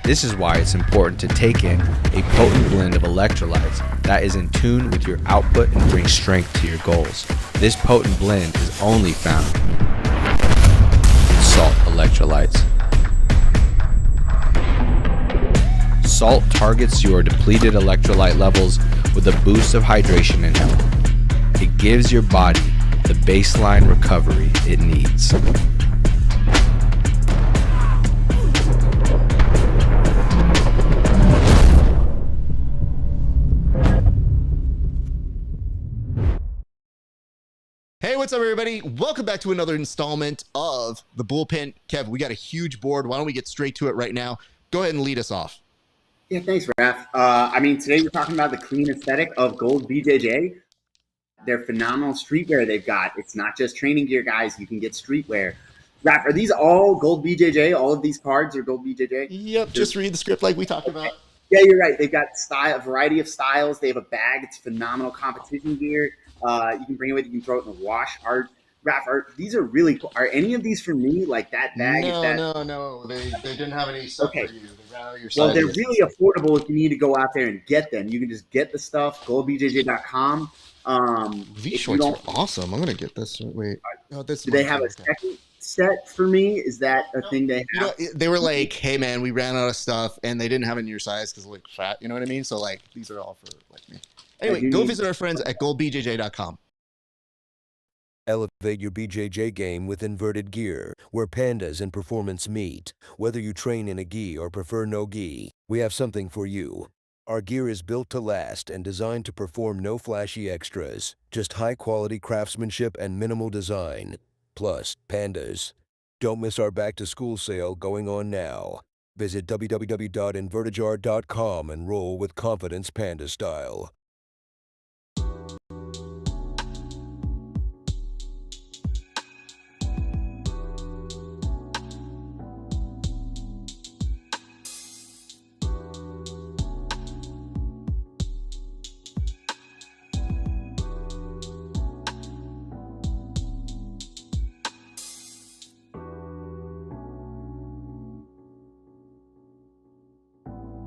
This is why it's important to take in a potent blend of electrolytes that is in tune with your output and brings strength to your goals. This potent blend is only found in salt electrolytes. Salt targets your depleted electrolyte levels with a boost of hydration and health. It gives your body the baseline recovery it needs. Hey, what's up, everybody? Welcome back to another installment of the Bullpen. Kev, we got a huge board. Why don't we get straight to it right now? Go ahead and lead us off. Yeah, thanks, Raf. Today we're talking about the clean aesthetic of Gold BJJ. Their phenomenal streetwear they've got. It's not just training gear, guys. You can get streetwear. Raf, are these all Gold BJJ? All of these cards are Gold BJJ? Yep, just read the script like we talked about. Yeah, you're right. They've got a variety of styles. They have a bag. It's phenomenal competition gear. You can bring it with you. You can throw it in the wash. Raf, these are really cool. Are any of these for me? Like that bag? No. They didn't have any stuff for you. They ran out of your Well, they're sizes. really affordable if you need to go out there and get them. You can just get the stuff, goldbjj.com. These shorts are awesome. I'm going to get this. Wait. Oh, this Do they have a second set for me? Is that a thing they have? They were like, hey, man, we ran out of stuff, and they didn't have it in your size because like fat. You know what I mean? So, like, these are all for like me. Anyway, go visit our friends at goldbjj.com. Elevate your BJJ game with inverted gear, where pandas and performance meet. Whether you train in a gi or prefer no gi, we have something for you. Our gear is built to last and designed to perform no flashy extras, just high-quality craftsmanship and minimal design. Plus, pandas. Don't miss our back-to-school sale going on now. Visit www.invertijar.com and roll with confidence panda style.